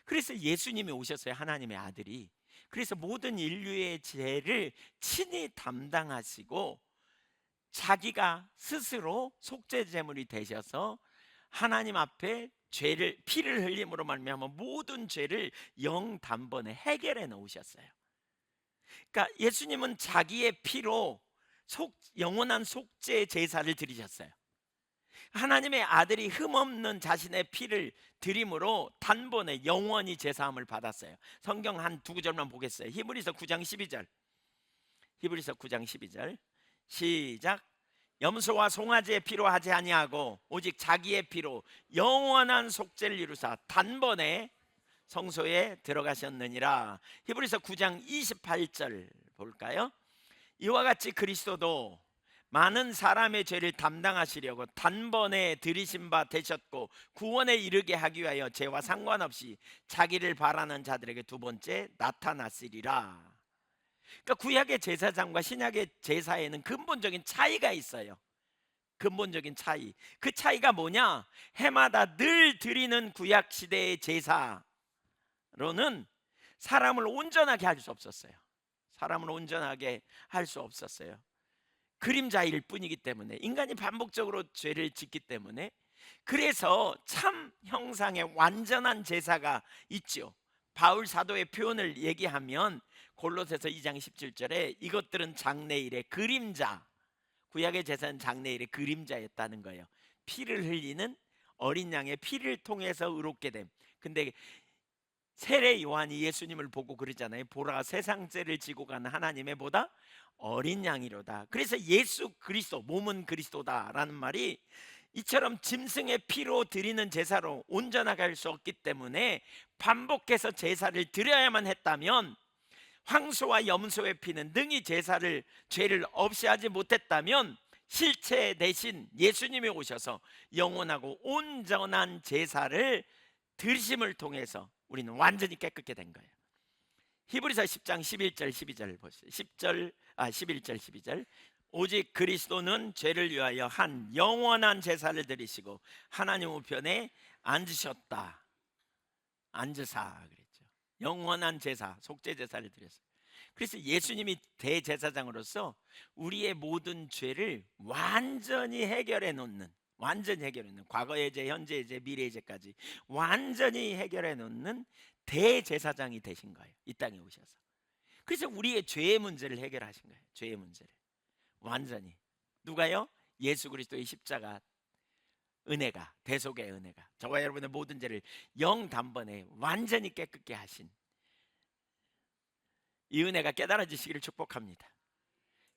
그래서 예수님이 오셨어요. 하나님의 아들이. 그래서 모든 인류의 죄를 친히 담당하시고 자기가 스스로 속죄 제물이 되셔서 하나님 앞에 피를 흘림으로 말미암아 모든 죄를 영단번에 해결해 놓으셨어요. 그러니까 예수님은 자기의 피로 영원한 속죄 제사를 드리셨어요. 하나님의 아들이 흠없는 자신의 피를 드림으로 단번에 영원히 제사함을 받았어요. 성경 한 두 구절만 보겠어요. 히브리서 9장 12절. 히브리서 9장 12절. 시작. 염소와 송아지의 피로 하지 아니하고 오직 자기의 피로 영원한 속죄를 이루사 단번에 성소에 들어가셨느니라. 히브리서 9장 28절 볼까요? 이와 같이 그리스도도 많은 사람의 죄를 담당하시려고 단번에 들이신 바 되셨고 구원에 이르게 하기 위하여 죄와 상관없이 자기를 바라는 자들에게 두 번째 나타났으리라. 그러니까 구약의 제사장과 신약의 제사에는 근본적인 차이가 있어요. 근본적인 차이. 그 차이가 뭐냐? 해마다 늘 드리는 구약 시대의 제사로는 사람을 온전하게 할 수 없었어요. 사람을 온전하게 할 수 없었어요. 그림자일 뿐이기 때문에, 인간이 반복적으로 죄를 짓기 때문에. 그래서 참 형상의 완전한 제사가 있죠. 바울 사도의 표현을 얘기하면 골로새서 2장 17절에 이것들은 장래일의 그림자, 구약의 제사는 장래일의 그림자였다는 거예요. 피를 흘리는 어린 양의 피를 통해서 의롭게 됨. 근데 세례 요한이 예수님을 보고 그러잖아요. 보라, 세상 죄를 지고 가는 하나님의 보다 어린 양이로다. 그래서 예수 그리스도, 몸은 그리스도다라는 말이 이처럼 짐승의 피로 드리는 제사로 온전하게 할 수 없기 때문에 반복해서 제사를 드려야만 했다면, 황소와 염소의 피는 능히 죄를 없이 하지 못했다면 실체 대신 예수님이 오셔서 영원하고 온전한 제사를 드리심을 통해서 우리는 완전히 깨끗게 된 거예요. 히브리서 10장 11절 12절 보세요. 11절 12절. 오직 그리스도는 죄를 위하여 한 영원한 제사를 드리시고 하나님 우편에 앉으셨다. 앉으사 그랬죠. 영원한 제사, 속죄 제사를 드렸어요. 그래서 예수님이 대제사장으로서 우리의 모든 죄를 완전히 해결해 놓는, 과거의 죄, 현재의 죄, 미래의 죄까지 완전히 해결해 놓는 대제사장이 되신 거예요. 이 땅에 오셔서. 그래서 우리의 죄의 문제를 해결하신 거예요. 죄의 문제를. 완전히. 누가요? 예수 그리스도의 십자가 은혜가, 대속의 은혜가 저와 여러분의 모든 죄를 영단번에 완전히 깨끗게 하신 이 은혜가 깨달아지시기를 축복합니다.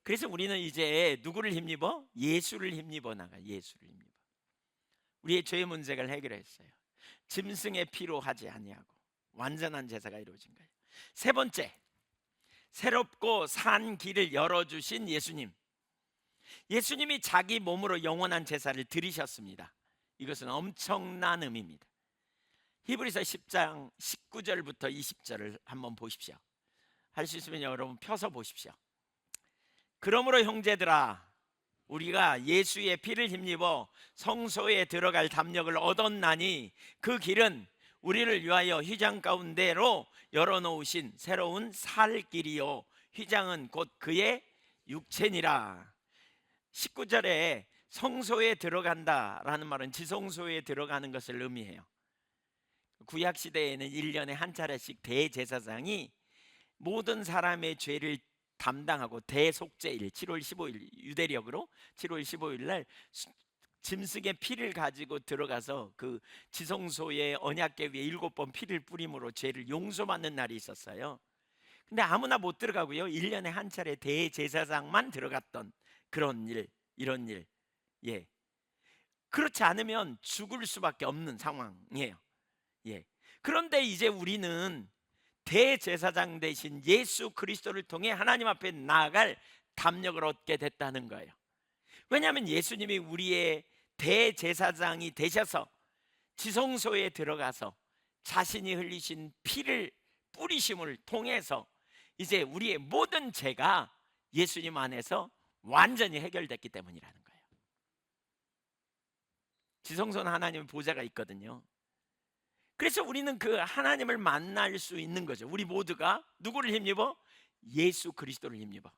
그래서 우리는 이제 누구를 힘입어? 예수를 힘입어 나가. 예수를 힘입어. 우리의 죄의 문제를 해결했어요. 짐승의 피로 하지 아니하고 완전한 제사가 이루어진 거예요. 세 번째, 새롭고 산 길을 열어주신 예수님. 예수님이 자기 몸으로 영원한 제사를 드리셨습니다. 이것은 엄청난 의미입니다. 히브리서 10장 19절부터 20절을 한번 보십시오. 할 수 있으면 여러분 펴서 보십시오. 그러므로 형제들아, 우리가 예수의 피를 힘입어 성소에 들어갈 담력을 얻었나니 그 길은 우리를 위하여 휘장 가운데로 열어놓으신 새로운 살 길이요 휘장은 곧 그의 육체니라. 19절에 성소에 들어간다라는 말은 지성소에 들어가는 것을 의미해요. 구약시대에는 1년에 한 차례씩 대제사장이 모든 사람의 죄를 담당하고 대속죄일 7월 15일 유대력으로 7월 15일 날 짐승의 피를 가지고 들어가서 그 지성소의 언약궤 위에 7번 피를 뿌림으로 죄를 용서받는 날이 있었어요. 근데 아무나 못 들어가고요. 1년에 한 차례 대제사장만 들어갔던 그런 일, 이런 일. 예. 그렇지 않으면 죽을 수밖에 없는 상황이에요. 예. 그런데 이제 우리는 대제사장 대신 예수 그리스도를 통해 하나님 앞에 나아갈 담력을 얻게 됐다는 거예요. 왜냐하면 예수님이 우리의 대제사장이 되셔서 지성소에 들어가서 자신이 흘리신 피를 뿌리심을 통해서 이제 우리의 모든 죄가 예수님 안에서 완전히 해결됐기 때문이라는 거예요. 지성소는 하나님의 보좌가 있거든요. 그래서 우리는 그 하나님을 만날 수 있는 거죠. 우리 모두가 누구를 힘입어? 예수 그리스도를 힘입어.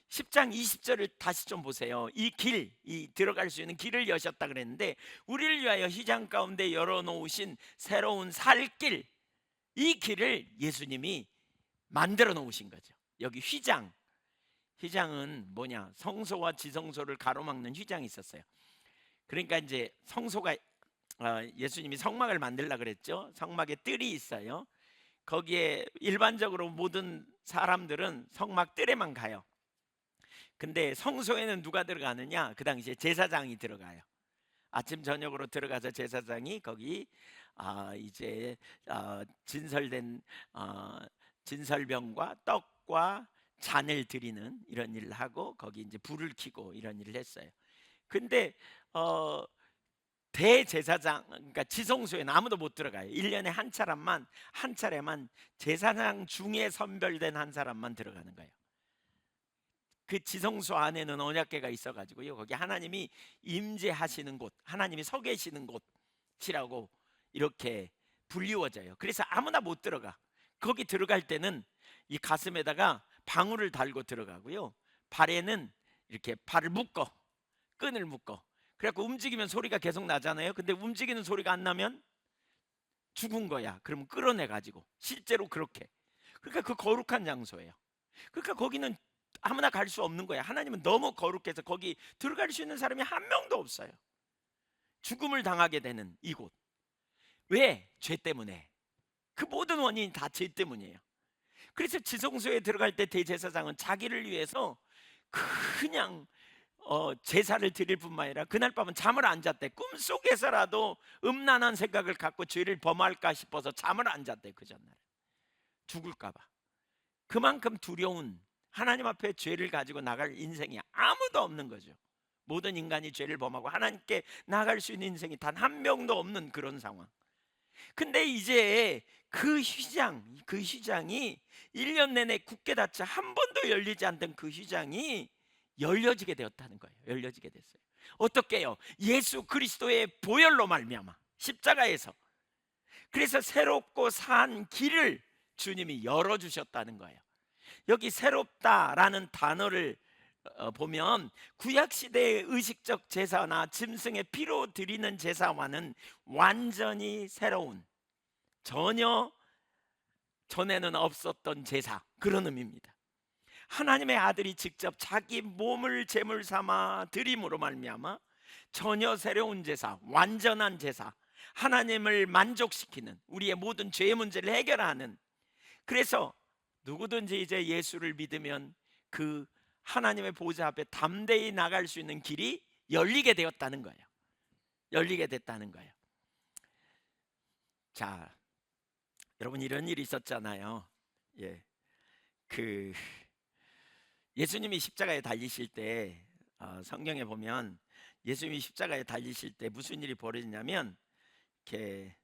10장 20절을 다시 좀 보세요. 이 길, 이 들어갈 수 있는 길을 여셨다 그랬는데 우리를 위하여 휘장 가운데 열어놓으신 새로운 살길, 이 길을 예수님이 만들어 놓으신 거죠. 여기 휘장, 휘장은 뭐냐? 성소와 지성소를 가로막는 휘장이 있었어요. 그러니까 이제 성소가 예수님이 성막을 만들라 그랬죠. 성막에 뜰이 있어요. 거기에 일반적으로 모든 사람들은 성막 뜰에만 가요. 근데 성소에는 누가 들어가느냐? 그 당시에 제사장이 들어가요. 아침 저녁으로 들어가서 제사장이 거기 이제 진설된 진설병과 떡과 잔을 드리는 이런 일을 하고 거기 이제 불을 켜고 이런 일을 했어요. 근데 대제사장, 그러니까 지성소에는 아무도 못 들어가요. 1년에 한 차례만 제사장 중에 선별된 한 사람만 들어가는 거예요. 그 지성소 안에는 언약궤가 있어가지고요. 거기 하나님이 임재하시는 곳, 하나님이 서 계시는 곳이라고 이렇게 불리워져요. 그래서 아무나 못 들어가. 거기 들어갈 때는 이 가슴에다가 방울을 달고 들어가고요. 발에는 이렇게 발을 묶어, 끈을 묶어. 그래갖고 움직이면 소리가 계속 나잖아요. 근데 움직이는 소리가 안 나면 죽은 거야. 그러면 끌어내 가지고 실제로 그렇게. 그러니까 그 거룩한 장소예요. 그러니까 거기는 아무나 갈 수 없는 거야. 하나님은 너무 거룩해서 거기 들어갈 수 있는 사람이 한 명도 없어요. 죽음을 당하게 되는 이곳. 왜? 죄 때문에. 그 모든 원인이 다 죄 때문이에요. 그래서 지성소에 들어갈 때 대제사장은 자기를 위해서 그냥 제사를 드릴 뿐만 아니라 그날 밤은 잠을 안 잤대. 꿈속에서라도 음란한 생각을 갖고 죄를 범할까 싶어서 잠을 안 잤대. 그 전날 죽을까 봐. 그만큼 두려운, 하나님 앞에 죄를 가지고 나갈 인생이 아무도 없는 거죠. 모든 인간이 죄를 범하고 하나님께 나갈 수 있는 인생이 단 한 명도 없는 그런 상황. 근데 이제 그 휘장이 1년 내내 굳게 닫혀 한 번도 열리지 않던 그 휘장이 열려지게 되었다는 거예요. 열려지게 됐어요. 어떻게요? 예수 그리스도의 보혈로 말미암아 십자가에서. 그래서 새롭고 산 길을 주님이 열어주셨다는 거예요. 여기 새롭다라는 단어를 보면 구약시대의 의식적 제사나 짐승의 피로 드리는 제사와는 완전히 새로운, 전혀 전에는 없었던 제사, 그런 의미입니다. 하나님의 아들이 직접 자기 몸을 제물 삼아 드림으로 말미암아 전혀 새로운 제사, 완전한 제사, 하나님을 만족시키는, 우리의 모든 죄의 문제를 해결하는, 그래서 누구든지 이제 예수를 믿으면 그 하나님의 보좌 앞에 담대히 나갈 수 있는 길이 열리게 되었다는 거예요. 열리게 됐다는 거예요. 자, 여러분, 이런 일이 있었잖아요. 예, 그 예수님이 십자가에 달리실 때 성경에 보면 예수님이 십자가에 달리실 때 무슨 일이 벌어지냐면, 이렇게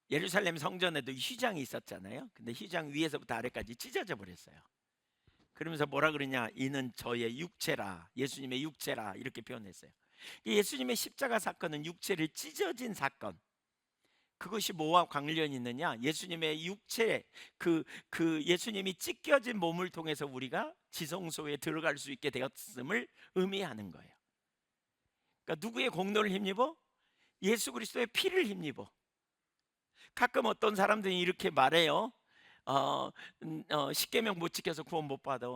예루살렘 성전에도 휘장이 있었잖아요. 근데 휘장 위에서부터 아래까지 찢어져 버렸어요. 그러면서 뭐라 그러냐, 이는 저의 육체라, 예수님의 육체라, 이렇게 표현했어요. 예수님의 십자가 사건은 육체를 찢어진 사건. 그것이 뭐와 관련이 있느냐? 예수님의 육체, 예수님이 찢겨진 몸을 통해서 우리가 지성소에 들어갈 수 있게 되었음을 의미하는 거예요. 그러니까 누구의 공로를 힘입어? 예수 그리스도의 피를 힘입어. 가끔 어떤 사람들이 이렇게 말해요. 십계명 못 지켜서 구원 못 받아.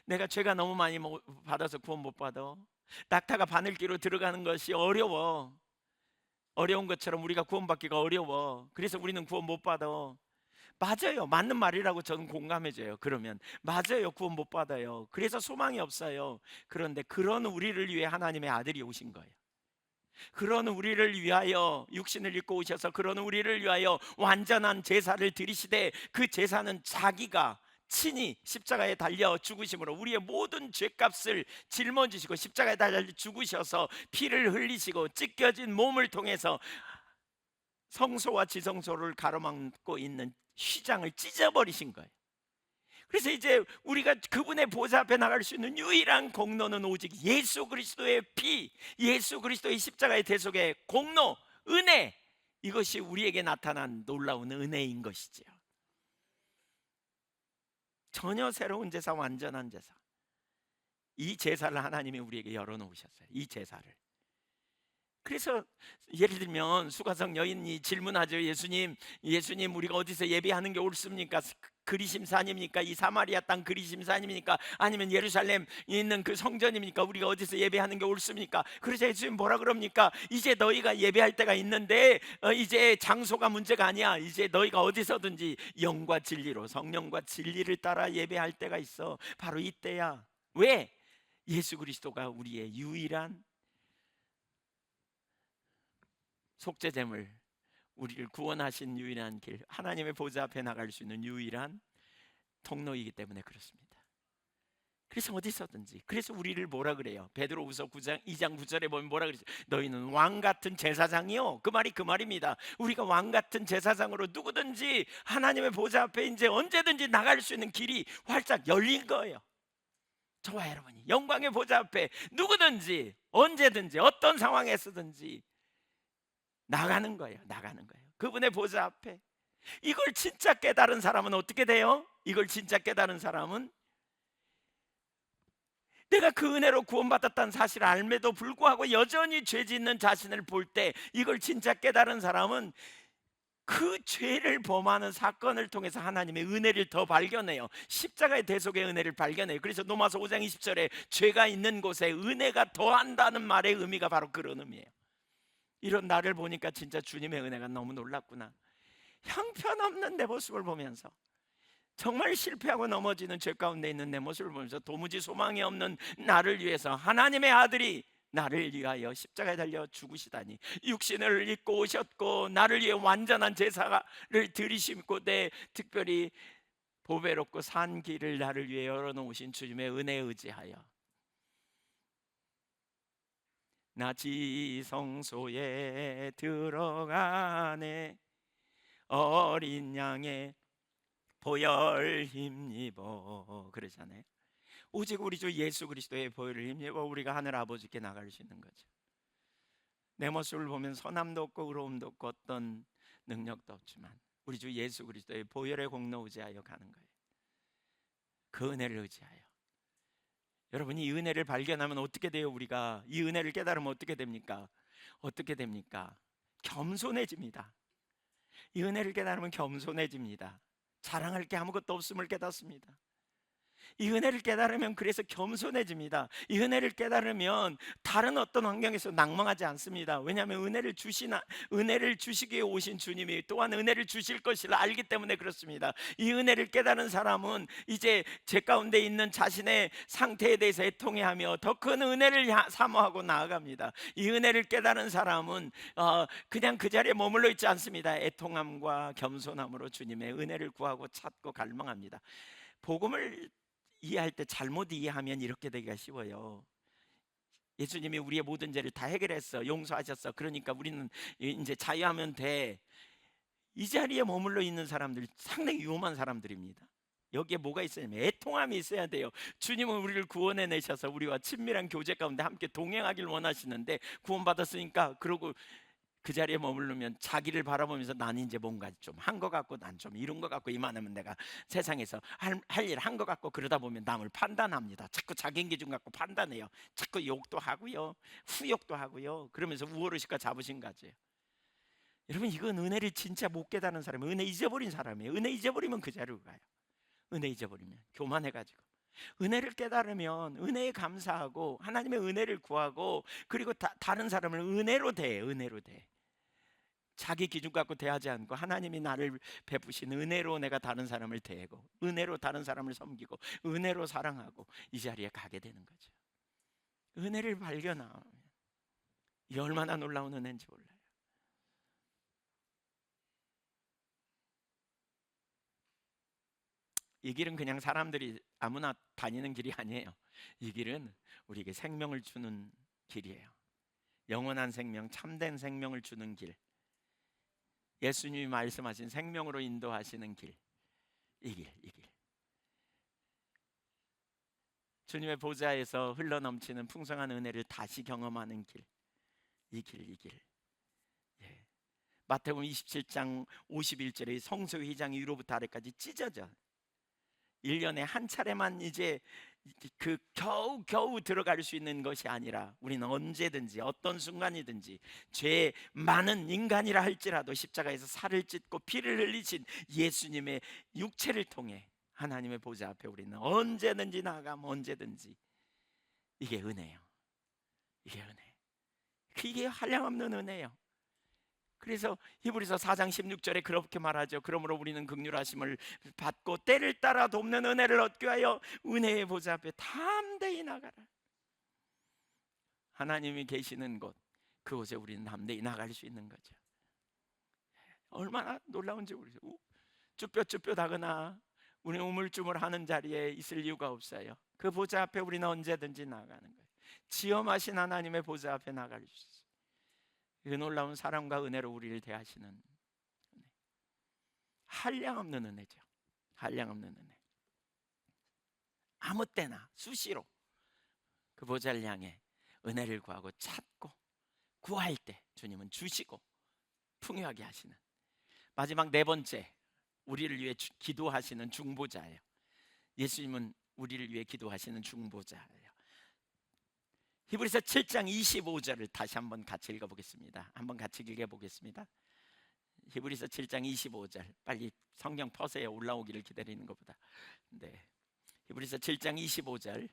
내가 죄가 너무 많이 받아서 구원 못 받아. 낙타가 바늘기로 들어가는 것이 어려워. 어려운 것처럼 우리가 구원받기가 어려워. 그래서 우리는 구원 못 받아. 맞아요. 맞는 말이라고 저는 공감해줘요. 그러면 맞아요. 구원 못 받아요. 그래서 소망이 없어요. 그런데 그런 우리를 위해 하나님의 아들이 오신 거예요. 그런 우리를 위하여 육신을 입고 오셔서 그런 우리를 위하여 완전한 제사를 드리시되, 그 제사는 자기가 친히 십자가에 달려 죽으심으로 우리의 모든 죄값을 짊어지시고 십자가에 달려 죽으셔서 피를 흘리시고 찢겨진 몸을 통해서 성소와 지성소를 가로막고 있는 휘장을 찢어버리신 거예요. 그래서 이제 우리가 그분의 보좌 앞에 나갈 수 있는 유일한 공로는 오직 예수 그리스도의 피, 예수 그리스도의 십자가의 대속의 공로, 은혜, 이것이 우리에게 나타난 놀라운 은혜인 것이지요. 전혀 새로운 제사, 완전한 제사. 이 제사를 하나님이 우리에게 열어놓으셨어요. 이 제사를. 그래서 예를 들면 수가성 여인이 질문하죠. 예수님 우리가 어디서 예배하는 게 옳습니까? 그리심산입니까? 이 사마리아 땅 그리심산입니까? 아니면 예루살렘 있는 그 성전입니까? 우리가 어디서 예배하는 게 옳습니까? 그래서 예수님 뭐라 그럽니까? 이제 너희가 예배할 때가 있는데 이제 장소가 문제가 아니야. 이제 너희가 어디서든지 영과 진리로, 성령과 진리를 따라 예배할 때가 있어. 바로 이때야. 왜? 예수 그리스도가 우리의 유일한 속죄제물, 우리를 구원하신 유일한 길, 하나님의 보좌 앞에 나갈 수 있는 유일한 통로이기 때문에 그렇습니다. 그래서 어디서든지, 그래서 우리를 뭐라 그래요? 베드로후서 9장 2장 9절에 보면 뭐라 그러죠? 너희는 왕 같은 제사장이요. 그 말이 그 말입니다. 우리가 왕 같은 제사장으로 누구든지 하나님의 보좌 앞에 이제 언제든지 나갈 수 있는 길이 활짝 열린 거예요. 저와 여러분이 영광의 보좌 앞에 누구든지 언제든지 어떤 상황에서든지 나가는 거예요. 나가는 거예요. 그분의 보좌 앞에. 이걸 진짜 깨달은 사람은 어떻게 돼요? 이걸 진짜 깨달은 사람은 내가 그 은혜로 구원받았다는 사실을 알매도 불구하고 여전히 죄 짓는 자신을 볼 때, 이걸 진짜 깨달은 사람은 그 죄를 범하는 사건을 통해서 하나님의 은혜를 더 발견해요. 십자가의 대속의 은혜를 발견해요. 그래서 로마서 5장 20절에 죄가 있는 곳에 은혜가 더한다는 말의 의미가 바로 그런 의미예요. 이런 나를 보니까 진짜 주님의 은혜가 너무 놀랍구나. 형편없는 내 모습을 보면서, 정말 실패하고 넘어지는 죄 가운데 있는 내 모습을 보면서 도무지 소망이 없는 나를 위해서 하나님의 아들이 나를 위하여 십자가에 달려 죽으시다니, 육신을 입고 오셨고 나를 위해 완전한 제사를 드리시고 내 특별히 보배롭고 산 길을 나를 위해 열어놓으신 주님의 은혜에 의지하여 나 지성소에 들어가네, 어린 양의 보혈 힘입어, 그러잖아요. 오직 우리 주 예수 그리스도의 보혈을 힘입어 우리가 하늘 아버지께 나갈 수 있는 거죠. 내 모습을 보면 선함도 없고 의로움도 없고 어떤 능력도 없지만 우리 주 예수 그리스도의 보혈의 공로 의지하여 가는 거예요. 그 은혜를 의지하여. 여러분, 이 은혜를 발견하면 어떻게 돼요? 우리가 이 은혜를 깨달으면 어떻게 됩니까? 어떻게 됩니까? 겸손해집니다. 이 은혜를 깨달으면 겸손해집니다. 자랑할 게 아무것도 없음을 깨닫습니다. 이 은혜를 깨달으면 그래서 겸손해집니다. 이 은혜를 깨달으면 다른 어떤 환경에서 낙망하지 않습니다. 왜냐하면 은혜를 주시기 위해 오신 주님이 또한 은혜를 주실 것을 알기 때문에 그렇습니다. 이 은혜를 깨달은 사람은 이제 제 가운데 있는 자신의 상태에 대해서 애통해하며 더 큰 은혜를 사모하고 나아갑니다. 이 은혜를 깨달은 사람은 그냥 그 자리에 머물러 있지 않습니다. 애통함과 겸손함으로 주님의 은혜를 구하고 찾고 갈망합니다. 복음을 이해할 때 잘못 이해하면 이렇게 되기가 쉬워요. 예수님이 우리의 모든 죄를 다 해결했어, 용서하셨어, 그러니까 우리는 이제 자유하면 돼. 이 자리에 머물러 있는 사람들 상당히 위험한 사람들입니다. 여기에 뭐가 있어야냐면 애통함이 있어야 돼요. 주님은 우리를 구원해 내셔서 우리와 친밀한 교제 가운데 함께 동행하길 원하시는데, 구원받았으니까 그러고 그 자리에 머무르면 자기를 바라보면서 난 이제 뭔가 좀 한 것 같고, 난 좀 이룬 것 같고, 이만하면 내가 세상에서 할 일 한 것 같고, 그러다 보면 남을 판단합니다. 자꾸 자기 기준 갖고 판단해요. 자꾸 욕도 하고요, 후욕도 하고요. 그러면서 우월의식과 자부심 가져요. 여러분, 이건 은혜를 진짜 못 깨닫는 사람이에요. 은혜 잊어버린 사람이에요. 은혜 잊어버리면 그 자리로 가요. 은혜 잊어버리면 교만해가지고. 은혜를 깨달으면 은혜에 감사하고 하나님의 은혜를 구하고, 그리고 다른 사람을 은혜로 대해. 은혜로 대해. 자기 기준 갖고 대하지 않고 하나님이 나를 베푸신 은혜로 내가 다른 사람을 대하고, 은혜로 다른 사람을 섬기고, 은혜로 사랑하고, 이 자리에 가게 되는 거죠. 은혜를 발견하면 이 얼마나 놀라운 은혜인지 몰라요. 이 길은 그냥 사람들이 아무나 다니는 길이 아니에요. 이 길은 우리에게 생명을 주는 길이에요. 영원한 생명, 참된 생명을 주는 길, 예수님이 말씀하신 생명으로 인도하시는 길, 이 길, 이 길. 주님의 보좌에서 흘러넘치는 풍성한 은혜를 다시 경험하는 길, 이 길, 이 길. 예. 마태복음 27장 51절에 성소회장이 위로부터 아래까지 찢어져 1년에 한 차례만 이제 그 겨우 들어갈 수 있는 것이 아니라, 우리는 언제든지 어떤 순간이든지 죄 많은 인간이라 할지라도 십자가에서 살을 찢고 피를 흘리신 예수님의 육체를 통해 하나님의 보좌 앞에 우리는 언제든지 나가면 언제든지. 이게 은혜예요. 이게 은혜. 이게 한량없는 은혜예요. 그래서 히브리서 4장 16절에 그렇게 말하죠. 그러므로 우리는 긍휼하심을 받고 때를 따라 돕는 은혜를 얻기 위하여 은혜의 보좌 앞에 담대히 나가라. 하나님이 계시는 곳, 그곳에 우리는 담대히 나갈 수 있는 거죠. 얼마나 놀라운지 모르죠. 쭈뼛쭈뼛하거나 우리 우물쭈물하는 자리에 있을 이유가 없어요. 그 보좌 앞에 우리는 언제든지 나가는 거예요. 지엄하신 하나님의 보좌 앞에 나갈 수 있어요. 그 놀라운 사랑과 은혜로 우리를 대하시는 은혜. 한량없는 은혜죠. 한량없는 은혜. 아무 때나 수시로 그 보좌를 향해 은혜를 구하고 찾고, 구할 때 주님은 주시고 풍요하게 하시는. 마지막 네 번째, 우리를 위해 기도하시는 중보자예요. 예수님은 우리를 위해 기도하시는 중보자예요. 히브리서 7장 25절을 다시 한번 같이 읽어보겠습니다. 한번 같이 읽어보겠습니다. 히브리서 7장 25절, 빨리 성경 퍼세요. 올라오기를 기다리는 것보다. 네, 히브리서 7장 25절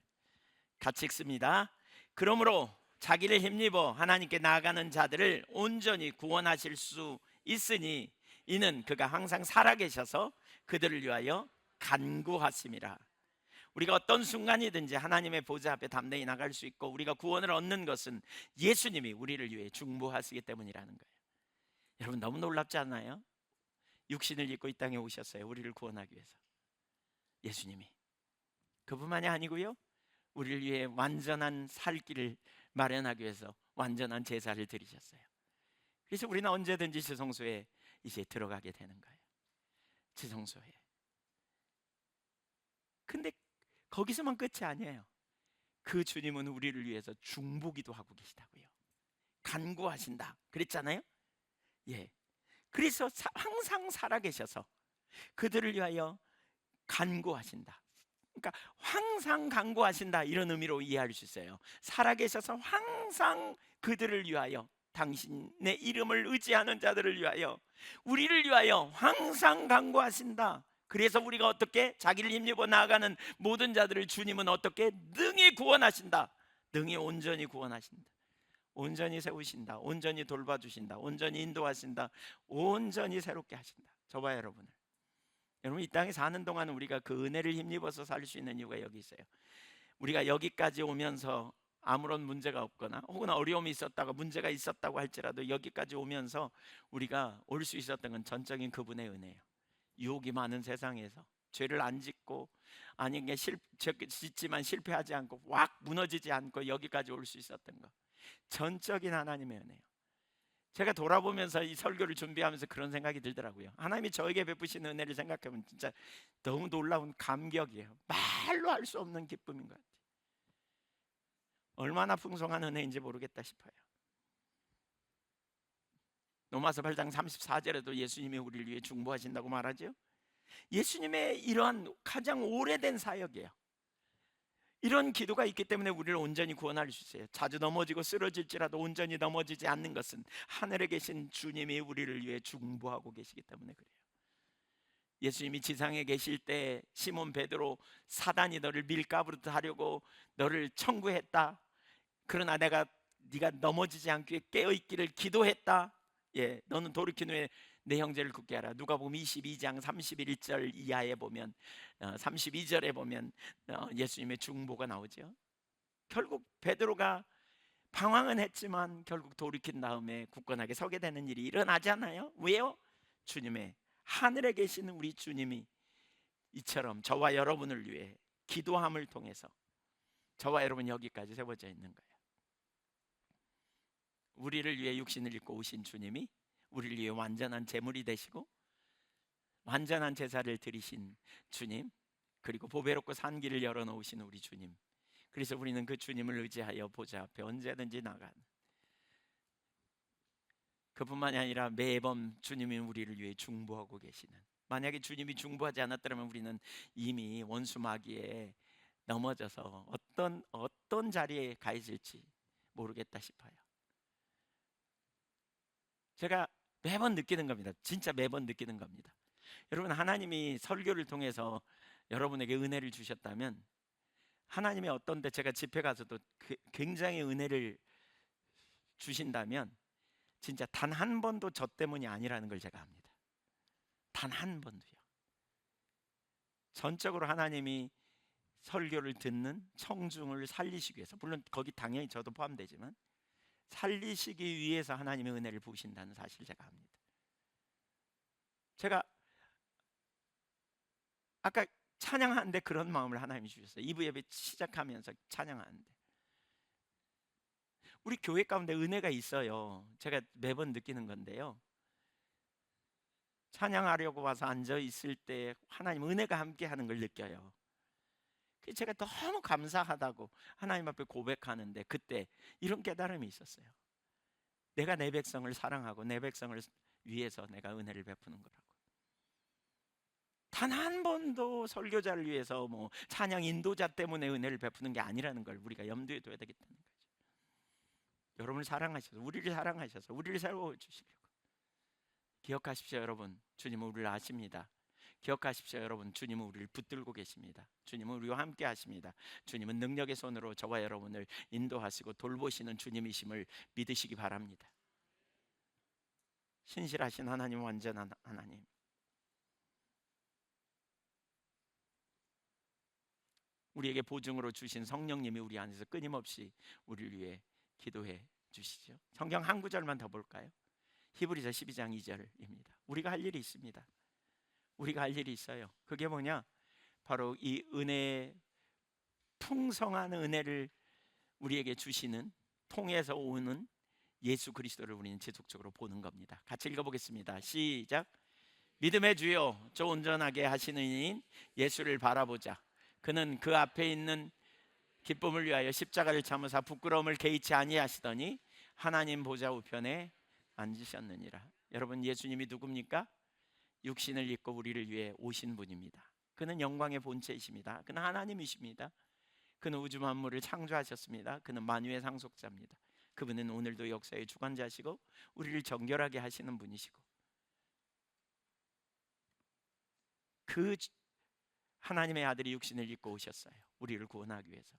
같이 읽습니다. 그러므로 자기를 힘입어 하나님께 나아가는 자들을 온전히 구원하실 수 있으니 이는 그가 항상 살아계셔서 그들을 위하여 간구하심이라. 우리가 어떤 순간이든지 하나님의 보좌 앞에 담대히 나갈 수 있고, 우리가 구원을 얻는 것은 예수님이 우리를 위해 중보하시기 때문이라는 거예요. 여러분, 너무 놀랍지 않나요? 육신을 입고 이 땅에 오셨어요. 우리를 구원하기 위해서. 예수님이. 그뿐만이 아니고요, 우리를 위해 완전한 살 길을 마련하기 위해서 완전한 제사를 드리셨어요. 그래서 우리는 언제든지 지성소에 이제 들어가게 되는 거예요. 지성소에. 근데 거기서만 끝이 아니에요. 그 주님은 우리를 위해서 중보기도 하고 계시다고요. 간구하신다 그랬잖아요. 예. 그래서 항상 살아계셔서 그들을 위하여 간구하신다. 그러니까 항상 간구하신다, 이런 의미로 이해할 수 있어요. 살아계셔서 항상 그들을 위하여, 당신의 이름을 의지하는 자들을 위하여, 우리를 위하여 항상 간구하신다. 그래서 우리가 어떻게 자기를 힘입어 나아가는 모든 자들을 주님은 어떻게 능히 구원하신다. 능히 온전히 구원하신다. 온전히 세우신다. 온전히 돌봐주신다. 온전히 인도하신다. 온전히 새롭게 하신다. 저와 여러분을. 여러분, 이 땅에 사는 동안 우리가 그 은혜를 힘입어서 살 수 있는 이유가 여기 있어요. 우리가 여기까지 오면서 아무런 문제가 없거나 혹은 어려움이 있었다가 문제가 있었다고 할지라도 여기까지 오면서 우리가 올 수 있었던 건 전적인 그분의 은혜예요. 유혹이 많은 세상에서 죄를 안 짓고, 아니 짓지만 실패하지 않고 확 무너지지 않고 여기까지 올 수 있었던 거, 전적인 하나님의 은혜예요. 제가 돌아보면서 이 설교를 준비하면서 그런 생각이 들더라고요. 하나님이 저에게 베푸신 은혜를 생각하면 진짜 너무 놀라운 감격이에요. 말로 할 수 없는 기쁨인 것 같아요. 얼마나 풍성한 은혜인지 모르겠다 싶어요. 로마서 8장 34절에도 예수님이 우리를 위해 중보하신다고 말하죠. 예수님의 이러한 가장 오래된 사역이에요. 이런 기도가 있기 때문에 우리를 온전히 구원할 수 있어요. 자주 넘어지고 쓰러질지라도 온전히 넘어지지 않는 것은 하늘에 계신 주님이 우리를 위해 중보하고 계시기 때문에 그래요. 예수님이 지상에 계실 때 시몬 베드로, 사단이 너를 밀가부르듯 하려고 너를 청구했다. 그러나 네가 넘어지지 않게 깨어있기를 기도했다. 예, 너는 돌이킨 후에 내 형제를 굳게 하라. 누가복음 22장 31절 이하에 보면 32절에 보면 예수님의 중보가 나오죠. 결국 베드로가 방황은 했지만 결국 돌이킨 다음에 굳건하게 서게 되는 일이 일어나잖아요. 왜요? 주님의, 하늘에 계시는 우리 주님이 이처럼 저와 여러분을 위해 기도함을 통해서 저와 여러분 여기까지 세워져 있는 거예요. 우리를 위해 육신을 입고 오신 주님이 우리를 위해 완전한 제물이 되시고 완전한 제사를 드리신 주님, 그리고 보배롭고 산 길을 열어놓으신 우리 주님. 그래서 우리는 그 주님을 의지하여 보좌 앞에 언제든지 나가는, 그뿐만이 아니라 매번 주님이 우리를 위해 중보하고 계시는, 만약에 주님이 중보하지 않았더라면 우리는 이미 원수 마귀에 넘어져서 어떤 자리에 가 있을지 모르겠다 싶어요. 제가 매번 느끼는 겁니다. 진짜 매번 느끼는 겁니다. 여러분, 하나님이 설교를 통해서 여러분에게 은혜를 주셨다면, 하나님이 어떤데 제가 집회 가서도 굉장히 은혜를 주신다면 진짜 단 한 번도 저 때문이 아니라는 걸 제가 압니다. 단 한 번도요. 전적으로 하나님이 설교를 듣는 청중을 살리시기 위해서, 물론 거기 당연히 저도 포함되지만 살리시기 위해서 하나님의 은혜를 부으신다는 사실을 제가 압니다. 제가 아까 찬양하는데 그런 마음을 하나님이 주셨어요. 2부 예배 시작하면서 찬양하는데 우리 교회 가운데 은혜가 있어요. 제가 매번 느끼는 건데요, 찬양하려고 와서 앉아 있을 때 하나님 은혜가 함께 하는 걸 느껴요. 제가 너무 감사하다고 하나님 앞에 고백하는데 그때 이런 깨달음이 있었어요. 내가 내 백성을 사랑하고 내 백성을 위해서 내가 은혜를 베푸는 거라고. 단 한 번도 설교자를 위해서 뭐 찬양 인도자 때문에 은혜를 베푸는 게 아니라는 걸 우리가 염두에 둬야 되겠다는 거죠. 여러분을 사랑하셔서, 우리를 사랑하셔서 우리를 세워주시려고. 기억하십시오 여러분, 주님은 우리를 아십니다. 기억하십시오 여러분, 주님은 우리를 붙들고 계십니다. 주님은 우리와 함께 하십니다. 주님은 능력의 손으로 저와 여러분을 인도하시고 돌보시는 주님이심을 믿으시기 바랍니다. 신실하신 하나님, 완전한 하나님, 우리에게 보증으로 주신 성령님이 우리 안에서 끊임없이 우리를 위해 기도해 주시죠. 성경 한 구절만 더 볼까요? 히브리서 12장 2절입니다. 우리가 할 일이 있습니다. 우리가 할 일이 있어요. 그게 뭐냐? 바로 이 은혜, 풍성한 은혜를 우리에게 주시는, 통해서 오는 예수 그리스도를 우리는 지속적으로 보는 겁니다. 같이 읽어보겠습니다. 시작. 믿음의 주요 저 온전하게 하시는 이인 예수를 바라보자. 그는 그 앞에 있는 기쁨을 위하여 십자가를 참으사 부끄러움을 개의치 아니하시더니 하나님 보좌 우편에 앉으셨느니라. 여러분, 예수님이 누굽니까? 육신을 입고 우리를 위해 오신 분입니다. 그는 영광의 본체이십니다. 그는 하나님이십니다. 그는 우주 만물을 창조하셨습니다. 그는 만유의 상속자입니다. 그분은 오늘도 역사의 주관자시고 우리를 정결하게 하시는 분이시고, 그 하나님의 아들이 육신을 입고 오셨어요. 우리를 구원하기 위해서.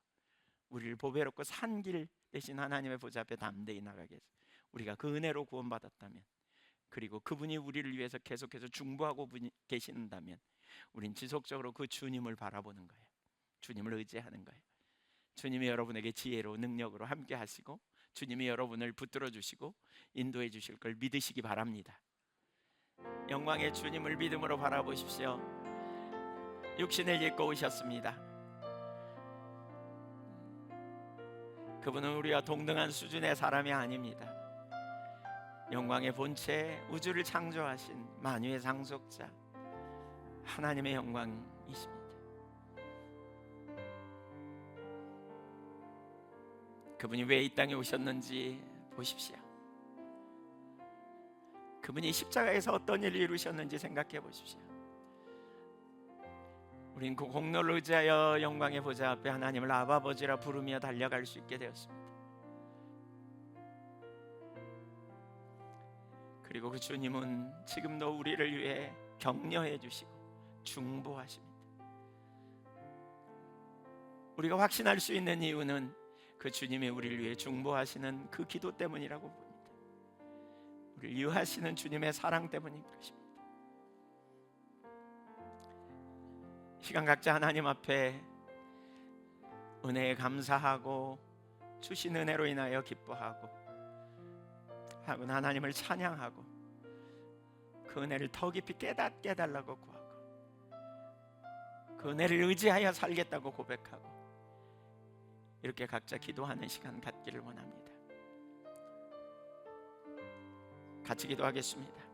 우리를 보배롭고 산 길 대신 하나님의 보좌 앞에 담대히 나가게 해서 우리가 그 은혜로 구원받았다면, 그리고 그분이 우리를 위해서 계속해서 중보하고 계신다면 우린 지속적으로 그 주님을 바라보는 거예요. 주님을 의지하는 거예요. 주님이 여러분에게 지혜로 능력으로 함께 하시고 주님이 여러분을 붙들어 주시고 인도해 주실 걸 믿으시기 바랍니다. 영광의 주님을 믿음으로 바라보십시오. 육신을 입고 오셨습니다. 그분은 우리와 동등한 수준의 사람이 아닙니다. 영광의 본체, 우주를 창조하신 만유의 상속자, 하나님의 영광이십니다. 그분이 왜 이 땅에 오셨는지 보십시오. 그분이 십자가에서 어떤 일을 이루셨는지 생각해 보십시오. 우린 그 공로를 의지하여 영광의 보좌 앞에 하나님을 아버지라 부르며 달려갈 수 있게 되었습니다. 그리고 그 주님은 지금도 우리를 위해 격려해 주시고 중보하십니다. 우리가 확신할 수 있는 이유는 그 주님이 우리를 위해 중보하시는 그 기도 때문이라고 봅니다. 우리를 유하시는 주님의 사랑 때문인 것입니다. 시간 각자 하나님 앞에 은혜에 감사하고 주신 은혜로 인하여 기뻐하고 하나님을 찬양하고 그 은혜를 더 깊이 깨닫게 해달라고 구하고 그 은혜를 의지하여 살겠다고 고백하고 이렇게 각자 기도하는 시간 갖기를 원합니다. 같이 기도하겠습니다.